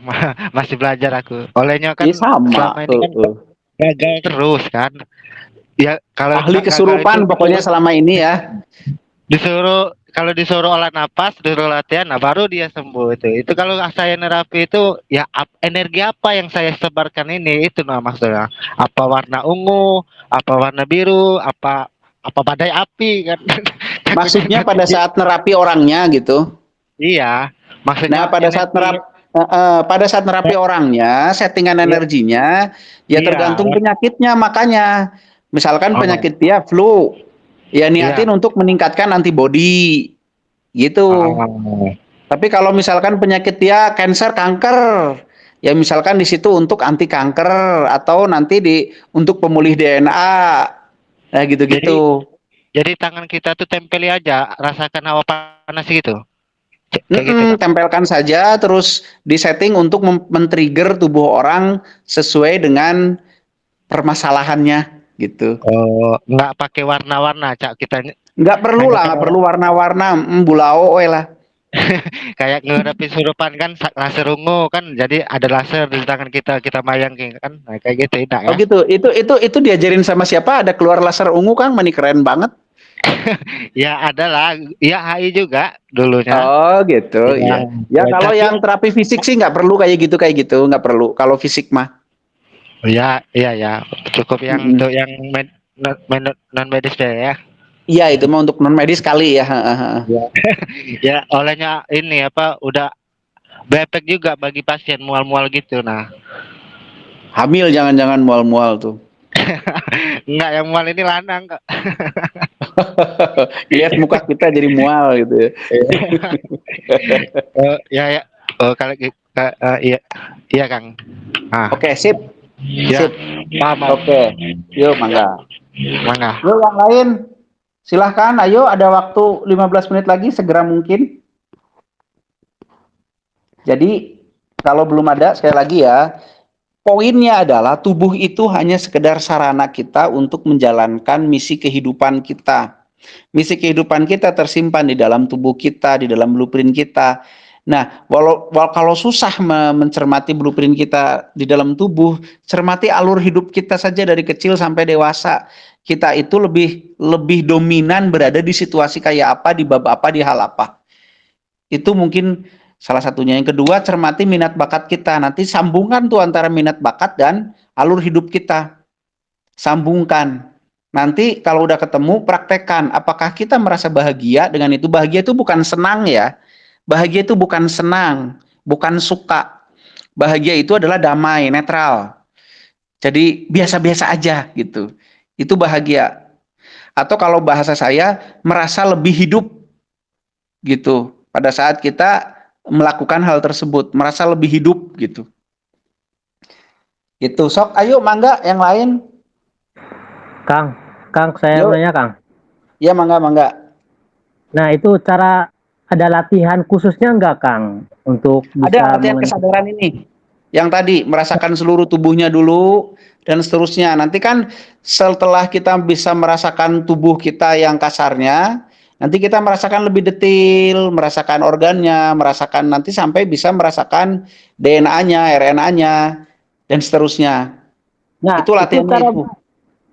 masih belajar aku. Olehnya kan Iya sama. selama ini kan gagal terus kan. Ya kalau Ahli gagal itu kesurupan pokoknya selama ini ya. disuruh olah napas, disuruh latihan, nah baru dia sembuh itu kalau saya nerapi itu ya energi apa yang saya sebarkan ini itu nah maksudnya apa warna ungu, apa warna biru, apa badai api kan. Maksudnya pada saat nerapi orangnya gitu. Iya, Nah, maksudnya pada saat nerapi orangnya, settingan iya, energinya ya iya, tergantung penyakitnya. Makanya, misalkan oh, penyakit dia flu, ya iya, niatin untuk meningkatkan antibodi gitu. oh, Tapi kalau misalkan penyakit dia cancer, kanker, ya misalkan di situ untuk anti kanker atau nanti untuk pemulih DNA, nah jadi gitu-gitu. jadi tangan kita tuh tempeli aja, rasakan hawa panas gitu, kayak gitu kan. Tempelkan saja, terus disetting untuk men-trigger tubuh orang sesuai dengan permasalahannya gitu. Oh, nggak pakai warna-warna, Cak. Kita Nggak perlu hanya lah, nggak perlu warna-warna, bulao lah. kayak ngadepin surupan kan laser ungu kan, jadi ada laser di tangan kita, kita mayangin kan. Nah, kayak gitu enak Oh ya. gitu, itu diajarin sama siapa? Ada keluar laser ungu Kang, mani keren banget. Ya ada lah, ya HI juga dulunya. Oh gitu, Ya, ya. Ya ya, kalau tapi yang terapi fisik sih nggak perlu kayak gitu, nggak perlu. Kalau fisik mah. ya, iya ya, cukup yang Mm-mm. untuk yang non medis deh ya. Iya itu mah untuk non medis kali ya. Ya, ya olehnya ini apa udah berefek juga bagi pasien mual-mual gitu. Nah, Hamil jangan-jangan mual-mual tuh. enggak yang mual ini lanang kok. Lihat muka kita jadi mual gitu ya. Oh, ya ya. Oh, kalau iya iya Kang. Ah, Oke, sip. ya. Sip. Paham. Oke. Yuk, mangga. Mangga. Yuk yang lain. Silahkan, ayo ada waktu 15 menit lagi segera mungkin. Jadi kalau belum ada sekali lagi ya, poinnya adalah tubuh itu hanya sekedar sarana kita untuk menjalankan misi kehidupan kita. Misi kehidupan kita tersimpan di dalam tubuh kita, di dalam blueprint kita. Nah, kalau susah mencermati blueprint kita di dalam tubuh, cermati alur hidup kita saja dari kecil sampai dewasa. Kita itu lebih dominan berada di situasi kayak apa, di bab apa, di hal apa. Itu mungkin salah satunya. Yang kedua, cermati minat bakat kita. Nanti sambungkan tuh antara minat bakat dan alur hidup kita. Sambungkan. Nanti kalau udah ketemu, praktekkan. Apakah kita merasa bahagia dengan itu? Bahagia itu bukan senang ya. Bahagia itu bukan senang, bukan suka. Bahagia itu adalah damai, netral. Jadi biasa-biasa aja gitu. Itu bahagia. Atau kalau bahasa saya, merasa lebih hidup gitu. Pada saat kita melakukan hal tersebut, merasa lebih hidup gitu. Itu sok, ayo mangga yang lain. Kang, saya Yuk. nanya Kang. Ya mangga. Nah itu cara ada latihan khususnya nggak Kang untuk bisa ada latihan kesadaran ini. Yang tadi merasakan seluruh tubuhnya dulu dan seterusnya. Nanti kan setelah kita bisa merasakan tubuh kita yang kasarnya, nanti kita merasakan lebih detail, merasakan organnya, merasakan nanti sampai bisa merasakan DNA-nya, RNA-nya dan seterusnya. Nah, Itu itu latihannya cara itu.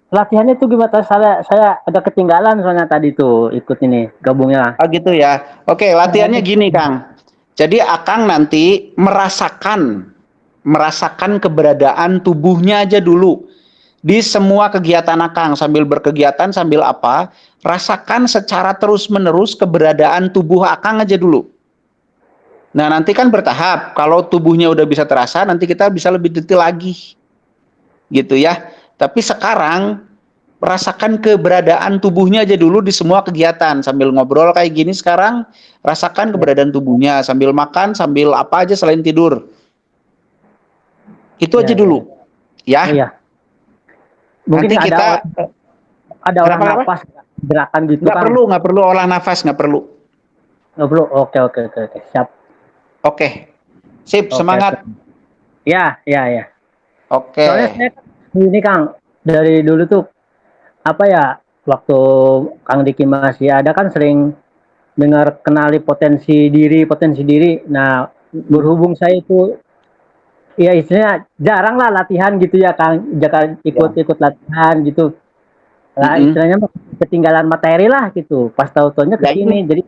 latihannya tuh gimana? Saya ada ketinggalan soalnya tadi tuh ikut ini gabungnya. Oh gitu ya. Oke, latihannya gini, Kang. Jadi Akang nanti merasakan keberadaan tubuhnya aja dulu di semua kegiatan Akang, sambil berkegiatan sambil apa, rasakan secara terus-menerus keberadaan tubuh Akang aja dulu. Nah, nanti kan bertahap. Kalau tubuhnya udah bisa terasa, nanti kita bisa lebih detail lagi. Gitu ya. Tapi sekarang rasakan keberadaan tubuhnya aja dulu di semua kegiatan. Sambil ngobrol kayak gini sekarang, rasakan Ya. keberadaan tubuhnya. Sambil makan, sambil apa aja selain tidur. Itu Ya, aja ya. dulu. Ya. Oh ya. Mungkin Nanti kita ada olah kenapa? napas gerakan gitu Kang. Nggak perlu olah nafas, nggak perlu. Nggak perlu. Oke. Siap. Oke. Sip, Oke. semangat. Ya. Oke. Soalnya saya ini Kang dari dulu tuh apa ya waktu Kang Diki masih ada kan sering dengar kenali potensi diri. Nah, berhubung saya itu ya istilahnya jarang lah latihan gitu ya Kang, jangan ikut latihan gitu. Lah istilahnya ketinggalan materi lah gitu. Pas tahu-taunya ke Ya sini ini, jadi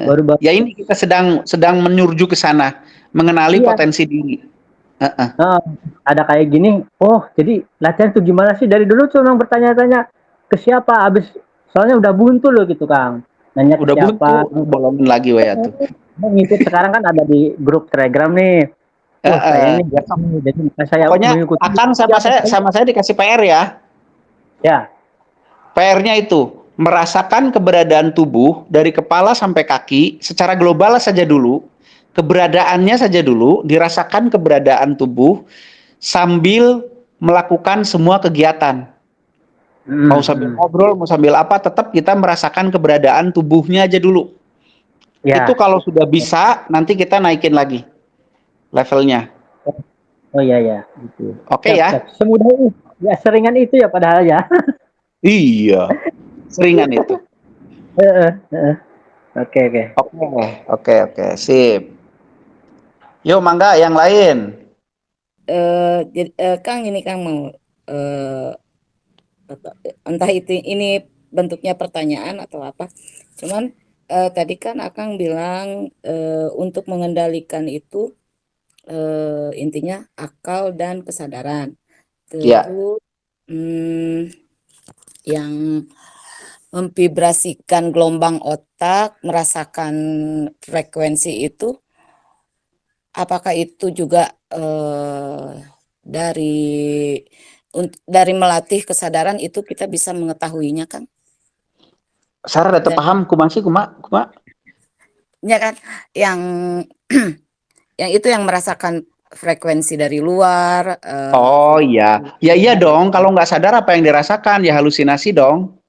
baru ya ini kita sedang menyurju ke sana, mengenali iya. potensi diri. Nah, ada kayak gini. Oh, jadi latihan tuh gimana sih? Dari dulu tuh memang bertanya-tanya ke siapa habis soalnya udah buntu loh gitu Kang. Nanya ke Udah buntu, siapa? bolongin lagi ya tuh. Ngikut sekarang kan ada di grup Telegram nih. Oh, saya ini Ya, jadi saya pokoknya mengikuti Akang sama saya dikasih PR ya. ya. PR-nya itu merasakan keberadaan tubuh dari kepala sampai kaki secara global saja dulu. Keberadaannya saja dulu, dirasakan keberadaan tubuh sambil melakukan semua kegiatan. Mau sambil ngobrol, mau sambil apa, tetap kita merasakan keberadaan tubuhnya aja dulu. Itu Ya. kalau sudah bisa, nanti kita naikin lagi levelnya. Oh iya. Gitu. Oke ya? Siap. Semudah itu. Ya seringan itu ya padahal ya. Iya, seringan itu. Oke. Oke, sip. Yuk, mangga yang lain. Kang ini Kang mau entah itu ini bentuknya pertanyaan atau apa. Cuman tadi kan Akang bilang untuk mengendalikan itu intinya akal dan kesadaran. Ya. Terus yang memvibrasikan gelombang otak, merasakan frekuensi itu, apakah itu juga dari melatih kesadaran itu kita bisa mengetahuinya kan? Sarah ada paham kumasi kuma. Ya kan, yang yang itu yang merasakan frekuensi dari luar. Oh iya, iya dong. Kalau nggak sadar apa yang dirasakan ya halusinasi dong.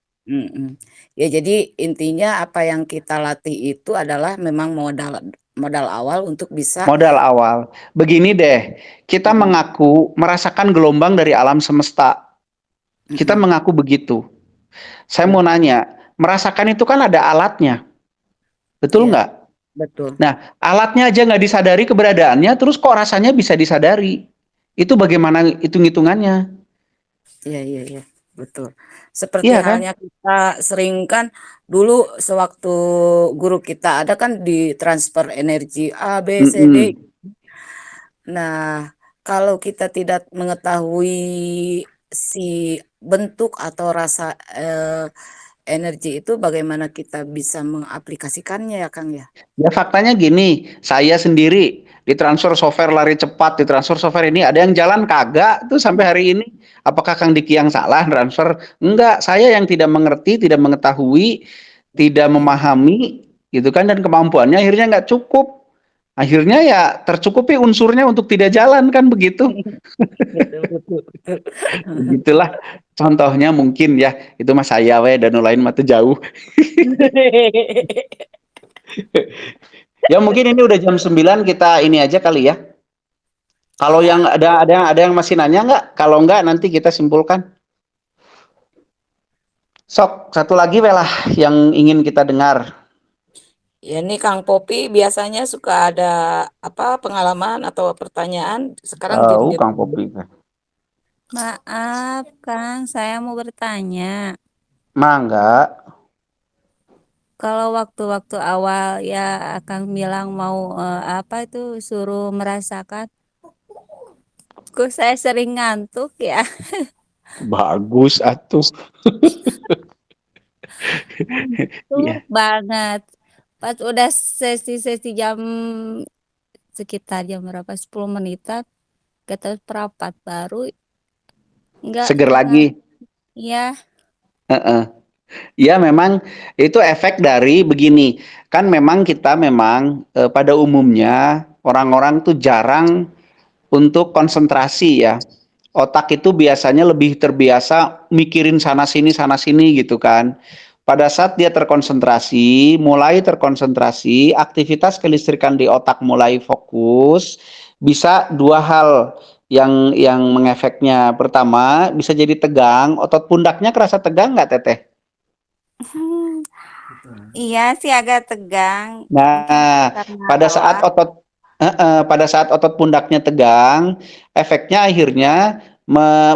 Ya jadi intinya apa yang kita latih itu adalah memang modal awal untuk bisa. Modal awal. Begini deh, kita mengaku merasakan gelombang dari alam semesta. Kita mengaku begitu. Saya mau nanya, merasakan itu kan ada alatnya, betul nggak? Betul. Nah, alatnya aja nggak disadari keberadaannya, terus kok rasanya bisa disadari? Itu bagaimana hitung-hitungannya? Iya, betul. Seperti Iya, kan? halnya kita sering kan dulu sewaktu guru kita ada kan di transfer energi A, B, C, D. Nah, kalau kita tidak mengetahui si bentuk atau rasa energi itu, bagaimana kita bisa mengaplikasikannya ya Kang ya? Ya faktanya gini, saya sendiri ditransfer software lari cepat, ditransfer software ini ada yang jalan kagak tuh sampai hari ini. Apakah Kang Diki yang salah transfer? Enggak, saya yang tidak mengerti, tidak mengetahui, tidak memahami gitu kan, dan kemampuannya akhirnya nggak cukup. Akhirnya ya tercukupi unsurnya untuk tidak jalan kan begitu. Betul. Begitulah contohnya mungkin ya, itu mas saya we dan lain mata jauh. Ya mungkin ini udah jam 9, kita ini aja kali ya. Kalau yang ada yang masih nanya nggak? Kalau nggak nanti kita simpulkan. Sok, satu lagi lah yang ingin kita dengar. Ya nih Kang Popi biasanya suka ada apa pengalaman atau pertanyaan. Sekarang Tahu diam-diam Kang dulu. Popi. Maaf, Kang, saya mau bertanya. Mangga. Kalau waktu-waktu awal ya Kang bilang mau apa itu suruh merasakan, kok saya sering ngantuk ya. Bagus atuh. Ngantuk Iya. banget. Pas udah sesi-sesi jam sekitar jam berapa? 10 menitan, gak tahu perapat baru nggak Seger nggak lagi. ya. Heeh. Ya memang itu efek dari begini. Kan memang kita memang pada umumnya orang-orang tuh jarang untuk konsentrasi ya. Otak itu biasanya lebih terbiasa mikirin sana sini gitu kan. Pada saat dia terkonsentrasi, mulai terkonsentrasi, aktivitas kelistrikan di otak mulai fokus, bisa dua hal yang mengefeknya. Pertama, bisa jadi tegang, otot pundaknya kerasa tegang nggak Teteh? Iya sih agak tegang. Mungkin Nah, karena pada saat lelah. otot pundaknya tegang, efeknya akhirnya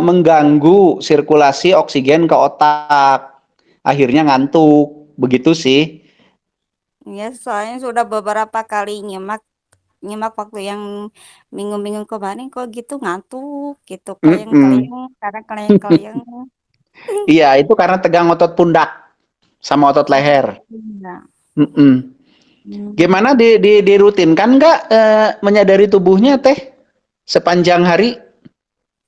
mengganggu sirkulasi oksigen ke otak. Akhirnya ngantuk. Begitu sih. Ya, soalnya sudah beberapa kali nyimak nyimak waktu yang minggu-minggu kemarin kok gitu ngantuk gitu Mm-mm. kaleng-kaleng kadang kaleng-kaleng. Iya, itu karena tegang otot pundak sama otot Oh, leher. iya. Mm-mm. Hmm, Gimana dirutinkan nggak menyadari tubuhnya Teh sepanjang hari?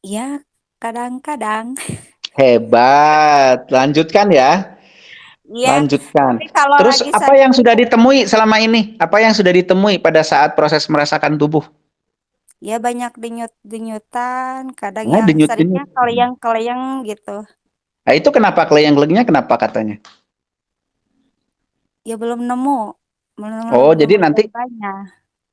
ya kadang-kadang. Hebat. Lanjutkan ya. Iya, Lanjutkan. tapi kalau Terus lagi apa sakit yang sudah ditemui selama ini? Apa yang sudah ditemui pada saat proses merasakan tubuh? ya banyak denyut-denyutan, kadang Nah, yang seringnya denyut-denyut. keleyang-keleyang gitu. Nah, itu kenapa keleyang-keleyangnya kenapa katanya? Ya belum nemu, belum Oh, nemu jadi nanti jawabannya.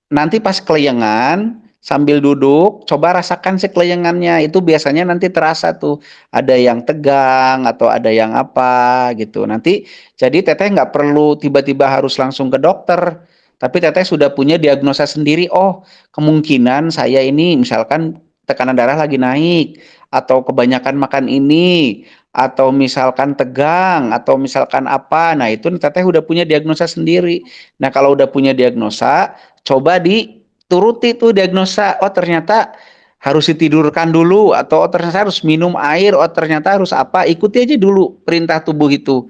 nanti pas keleyengan sambil duduk coba rasakan si keleyengannya itu biasanya nanti terasa tuh ada yang tegang atau ada yang apa gitu nanti jadi teteh nggak perlu tiba-tiba harus langsung ke dokter tapi teteh sudah punya diagnosa sendiri oh kemungkinan saya ini misalkan tekanan darah lagi naik atau kebanyakan makan ini atau misalkan tegang atau misalkan apa nah itu teteh udah punya diagnosa sendiri nah kalau udah punya diagnosa coba dituruti tuh diagnosa oh ternyata harus ditidurkan dulu atau oh ternyata harus minum air oh ternyata harus apa ikuti aja dulu perintah tubuh itu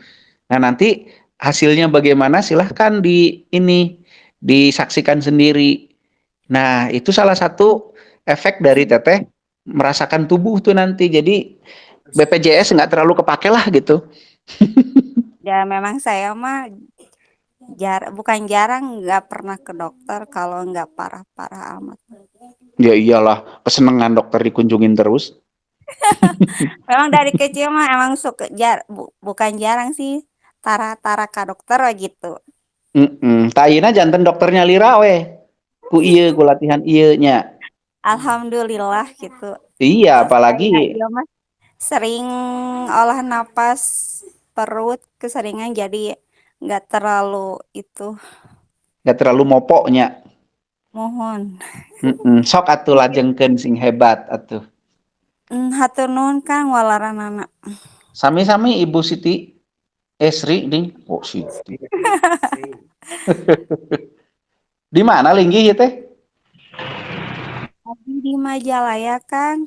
nah nanti hasilnya bagaimana silahkan disaksikan sendiri nah itu salah satu efek dari teteh merasakan tubuh tuh nanti jadi BPJS nggak terlalu kepake lah gitu. Ya memang saya mah bukan jarang nggak pernah ke dokter kalau nggak parah-parah amat. Ya iyalah kesenangan dokter dikunjungin terus. Memang dari kecil mah emang suka bukan jarang sih tara-tara ke dokter we gitu. Tayina janten dokternya lira we. Ku iya ku latihan iya nya. Alhamdulillah gitu. Iya Kalau apalagi saya iya mah sering olah napas perut keseringan jadi nggak terlalu itu nggak terlalu mopoknya. mohon. Sok atuh lajengkeun sing hebat atuh. Hatur nuhun Kang walaranana. Sami-sami Ibu Siti Sri ding. Oh Siti. Di mana linggih ya teh? Lagi di Majalaya Kang.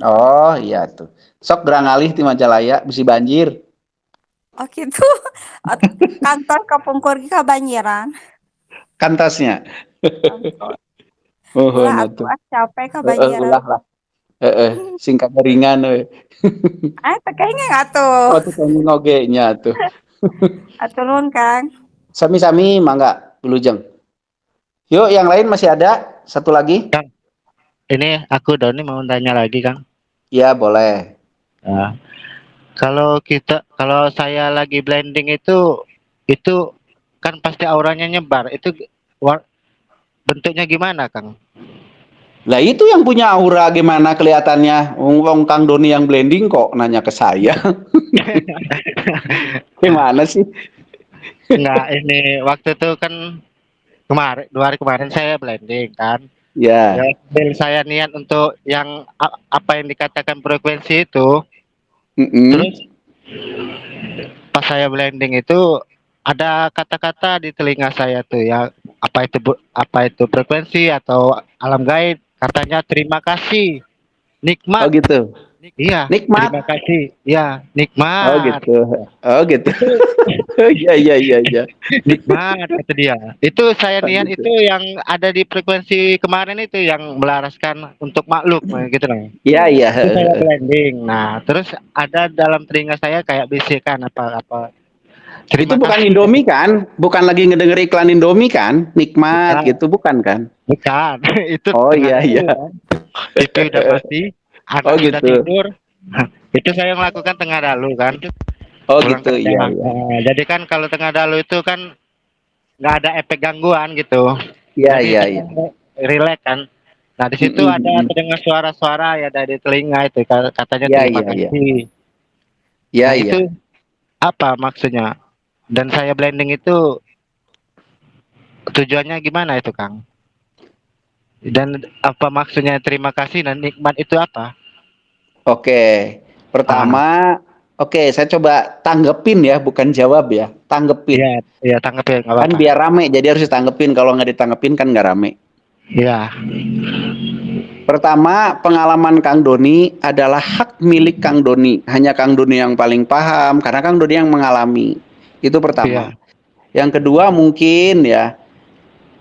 Oh iya tuh. Sok gerangalih di Majalaya bisi banjir. Oh gitu. Kantor Kapungkur kebanjiran. Kantasnya. Kantor. Ulah Mohon atuh atuh. capek kebanjiran. Ulah lah. Singkat ringan we. Kayaknya nggak tuh. Oh tuh kamu ngogenya tuh. Atur nuhun Kang. Sami-sami mangga wilujeng. Yuk yang lain masih ada satu lagi? Kang, ini aku Doni mau tanya lagi, Kang. Ya boleh. Nah, kalau saya lagi blending itu kan pasti auranya nyebar. Itu bentuknya gimana, Kang? Lah itu yang punya aura gimana kelihatannya? Wong Kang Doni yang blending kok nanya ke saya. Gimana sih? Enggak, ini waktu itu kan kemarin 2 hari kemarin saya blending kan. Ya, Ya. sambil saya niat untuk yang apa yang dikatakan frekuensi itu, terus Mm-mm. pas saya blending itu ada kata-kata di telinga saya tuh ya, apa itu frekuensi atau alam gaib, katanya terima kasih, Oh nikmat. gitu. Iya, Nikmat. terima kasih. Ya, Oh nikmat. gitu. Oh gitu. Itu Iya iya iya iya. nikmat kata dia. Itu saya Oh niat gitu. itu yang ada di frekuensi kemarin itu yang melaraskan untuk makhluk gitu loh. Iya iya. Itu saya blending. Nah, terus ada dalam telinga saya kayak bisikan apa-apa. Itu Terima bukan kasih. Indomie kan? Bukan lagi ngedenger iklan Indomie kan? Nikmat Bukan, gitu bukan kan? bukan. Itu Oh tengah iya iya. tidur kan. TV udah mati, Oh anak sudah gitu. tidur. Itu saya melakukan tengah dalu kan. Oh Pulang gitu. kerja. Iya iya. Jadi kan kalau tengah dalu itu kan nggak ada efek gangguan gitu. Iya Jadi iya saya iya. rileks kan. Nah di situ Mm-mm, ada mm-mm. terdengar suara-suara ya dari telinga itu katanya Iya terima iya iya. kasih. Iya Nah iya. itu apa maksudnya? Dan saya blending itu tujuannya gimana itu Kang? Dan apa maksudnya terima kasih dan nikmat itu apa? Oke. Ah, Pertama, oke, saya coba tanggepin ya, bukan jawab ya. iya, Tanggepin. iya tangkap ya nggak Kan apa-apa. biar rame, jadi harus ditanggepin. Kalau nggak ditanggepin kan nggak rame. Iya, Pertama, pengalaman Kang Doni adalah hak milik Kang Doni. Hanya Kang Doni yang paling paham, karena Kang Doni yang mengalami. Itu pertama. iya, Yang kedua mungkin ya,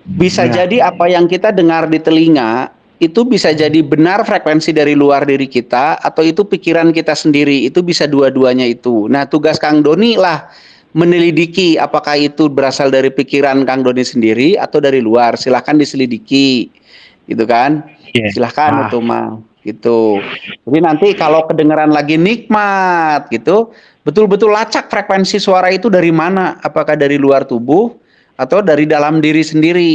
bisa iya, jadi apa yang kita dengar di telinga, itu bisa jadi benar frekuensi dari luar diri kita, atau itu pikiran kita sendiri. Itu bisa dua-duanya itu. Nah, tugas Kang Doni lah menyelidiki apakah itu berasal dari pikiran Kang Doni sendiri atau dari luar. Silahkan diselidiki. Gitu kan? iya. Silahkan Ah, itu mah gitu. Jadi nanti kalau kedengeran lagi nikmat gitu, betul-betul lacak frekuensi suara itu dari mana? Apakah dari luar tubuh atau dari dalam diri sendiri?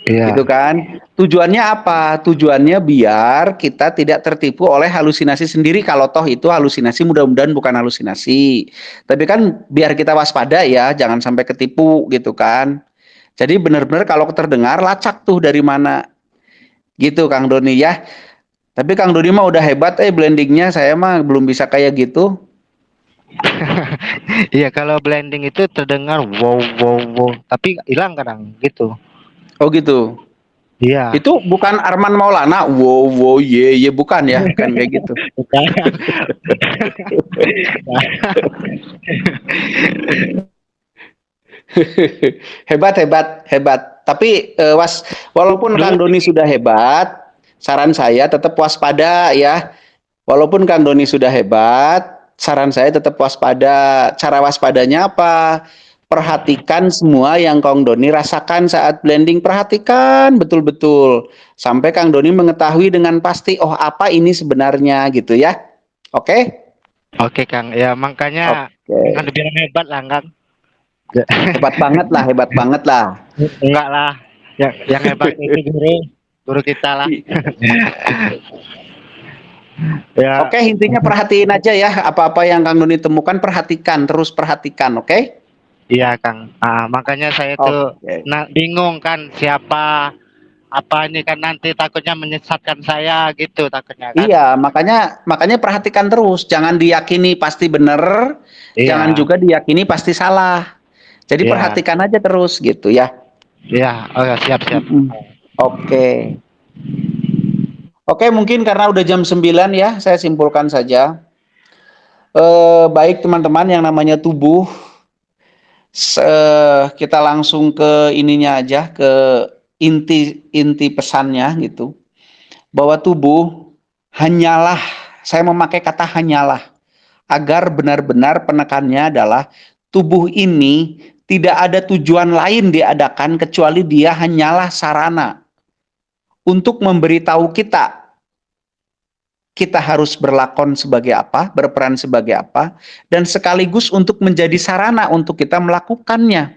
Gitu iya, kan? Tujuannya apa? Tujuannya biar kita tidak tertipu oleh halusinasi sendiri. Kalau toh itu halusinasi, mudah-mudahan bukan halusinasi. Tapi kan biar kita waspada ya, jangan sampai ketipu gitu kan. Jadi benar-benar kalau terdengar lacak tuh dari mana. Gitu Kang Doni ya. Tapi Kang Doni mah udah hebat blendingnya, saya mah belum bisa kayak gitu. iya. Kalau blending itu terdengar wow wow wow, tapi hilang kadang gitu. Oh gitu. Iya. Itu bukan Arman Maulana, wow wow ye ye bukan ya, kan kayak gitu. Bukan. Hebat hebat hebat. Tapi walaupun Dulu Kang Doni sudah hebat, saran saya tetap waspada ya. Walaupun Kang Doni sudah hebat, saran saya tetap waspada. Cara waspadanya apa? Perhatikan semua yang Kang Doni rasakan saat blending. Perhatikan betul-betul. Sampai Kang Doni mengetahui dengan pasti, oh apa ini sebenarnya gitu ya. Oke? Oke Kang, ya makanya jangan Oke. dibilang hebat lah Kang. Hebat banget lah, hebat banget lah. Enggak lah, yang hebat itu guru kita lah. Ya, Oke, intinya perhatiin aja ya. Apa-apa yang Kang Doni temukan, perhatikan. Terus perhatikan, oke? iya Kang. Ah, makanya saya tuh Oke. bingung kan siapa apa ini kan nanti takutnya menyesatkan saya gitu takutnya kan. Iya, makanya perhatikan terus. Jangan diyakini pasti benar, jangan Iya, juga diyakini pasti salah. Jadi iya, perhatikan aja terus gitu ya. iya. Oh ya, siap siap. Oke. Oke, mungkin karena udah jam 9 ya, saya simpulkan saja. Baik teman-teman, yang namanya tubuh, kita langsung ke ininya aja, ke inti pesannya gitu. Bahwa tubuh hanyalah, saya memakai kata hanyalah, agar benar-benar penekannya adalah tubuh ini tidak ada tujuan lain diadakan kecuali dia hanyalah sarana untuk memberitahu kita harus berlakon sebagai apa, berperan sebagai apa, dan sekaligus untuk menjadi sarana untuk kita melakukannya.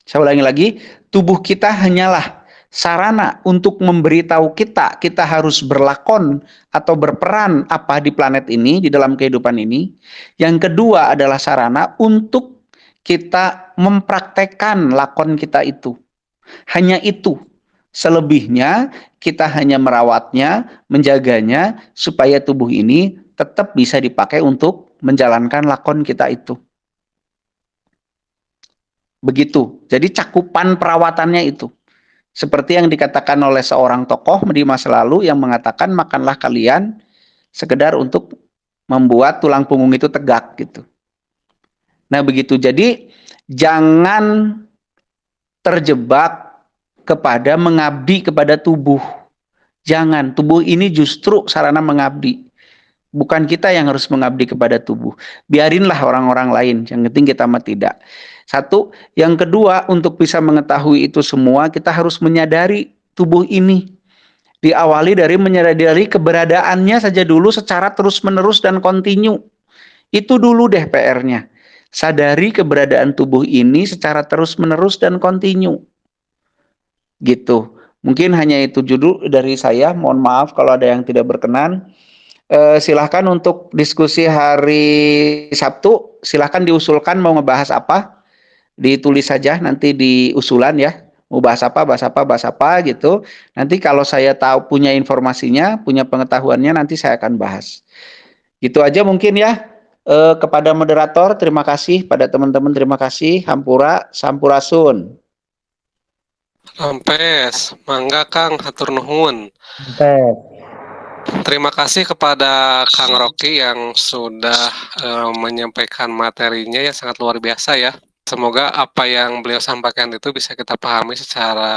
Saya ulangi lagi, tubuh kita hanyalah sarana untuk memberitahu kita harus berlakon atau berperan apa di planet ini, di dalam kehidupan ini. Yang kedua adalah sarana untuk kita mempraktekkan lakon kita itu. Hanya itu. Selebihnya kita hanya merawatnya, menjaganya supaya tubuh ini tetap bisa dipakai untuk menjalankan lakon kita itu. Begitu. Jadi cakupan perawatannya itu. Seperti yang dikatakan oleh seorang tokoh di masa lalu yang mengatakan makanlah kalian sekedar untuk membuat tulang punggung itu tegak gitu. Nah begitu. Jadi jangan terjebak kepada mengabdi kepada tubuh. Jangan. Tubuh ini justru sarana mengabdi. Bukan kita yang harus mengabdi kepada tubuh. Biarinlah orang-orang lain. Yang penting kita mah tidak. Satu. Yang kedua, untuk bisa mengetahui itu semua, kita harus menyadari tubuh ini. Diawali dari menyadari keberadaannya saja dulu secara terus-menerus dan kontinu. Itu dulu deh PR-nya. Sadari keberadaan tubuh ini secara terus-menerus dan kontinu. Gitu. Mungkin hanya itu judul dari saya. Mohon maaf kalau ada yang tidak berkenan. Silahkan untuk diskusi hari Sabtu. Silahkan diusulkan mau ngebahas apa. Ditulis saja nanti di usulan ya. Mau bahas apa gitu. Nanti kalau saya tahu punya informasinya, punya pengetahuannya, nanti saya akan bahas. Gitu aja mungkin ya. Kepada moderator, terima kasih. Pada teman-teman, terima kasih. Hampura, sampurasun. Lampes, mangga Kang, hatur nuhun. Tes. Terima kasih kepada Kang Rocky yang sudah menyampaikan materinya ya sangat luar biasa ya. Semoga apa yang beliau sampaikan itu bisa kita pahami secara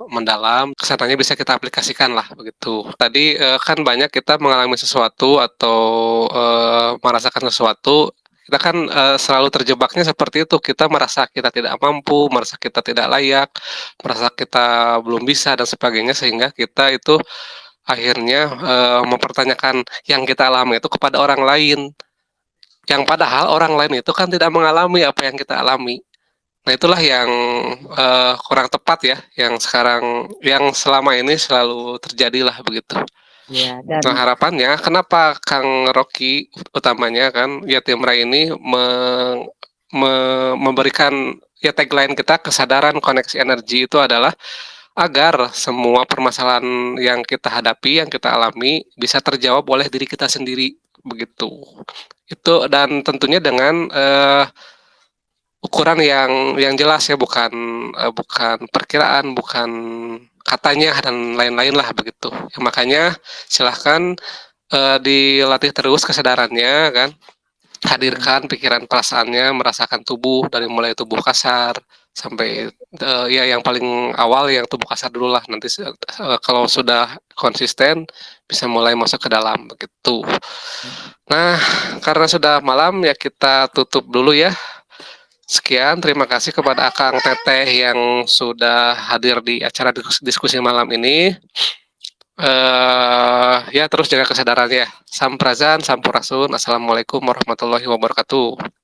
mendalam, kesananya bisa kita aplikasikan lah begitu. Tadi kan banyak kita mengalami sesuatu atau merasakan sesuatu, kita kan selalu terjebaknya seperti itu. Kita merasa kita tidak mampu, merasa kita tidak layak, merasa kita belum bisa dan sebagainya, sehingga kita itu akhirnya mempertanyakan yang kita alami itu kepada orang lain. Yang padahal orang lain itu kan tidak mengalami apa yang kita alami. Nah itulah yang kurang tepat ya, yang sekarang, yang selama ini selalu terjadilah begitu. Ya, dan Nah harapannya, kenapa Kang Rocky utamanya kan Yatimra ini memberikan ya tagline kita, kesadaran koneksi energi itu adalah agar semua permasalahan yang kita hadapi, yang kita alami bisa terjawab oleh diri kita sendiri begitu. Itu dan tentunya dengan ukuran yang jelas ya, bukan perkiraan, bukan katanya dan lain-lain lah begitu. Ya, makanya silahkan dilatih terus kesadarannya kan. Hadirkan pikiran perasaannya, merasakan tubuh dari mulai tubuh kasar sampai ya yang paling awal yang tubuh kasar dulu lah, nanti kalau sudah konsisten bisa mulai masuk ke dalam begitu. Nah karena sudah malam ya kita tutup dulu ya. Sekian, terima kasih kepada Akang Teteh yang sudah hadir di acara diskusi malam ini. Ya terus jaga kesadarannya. Sampurasun, Assalamualaikum warahmatullahi wabarakatuh.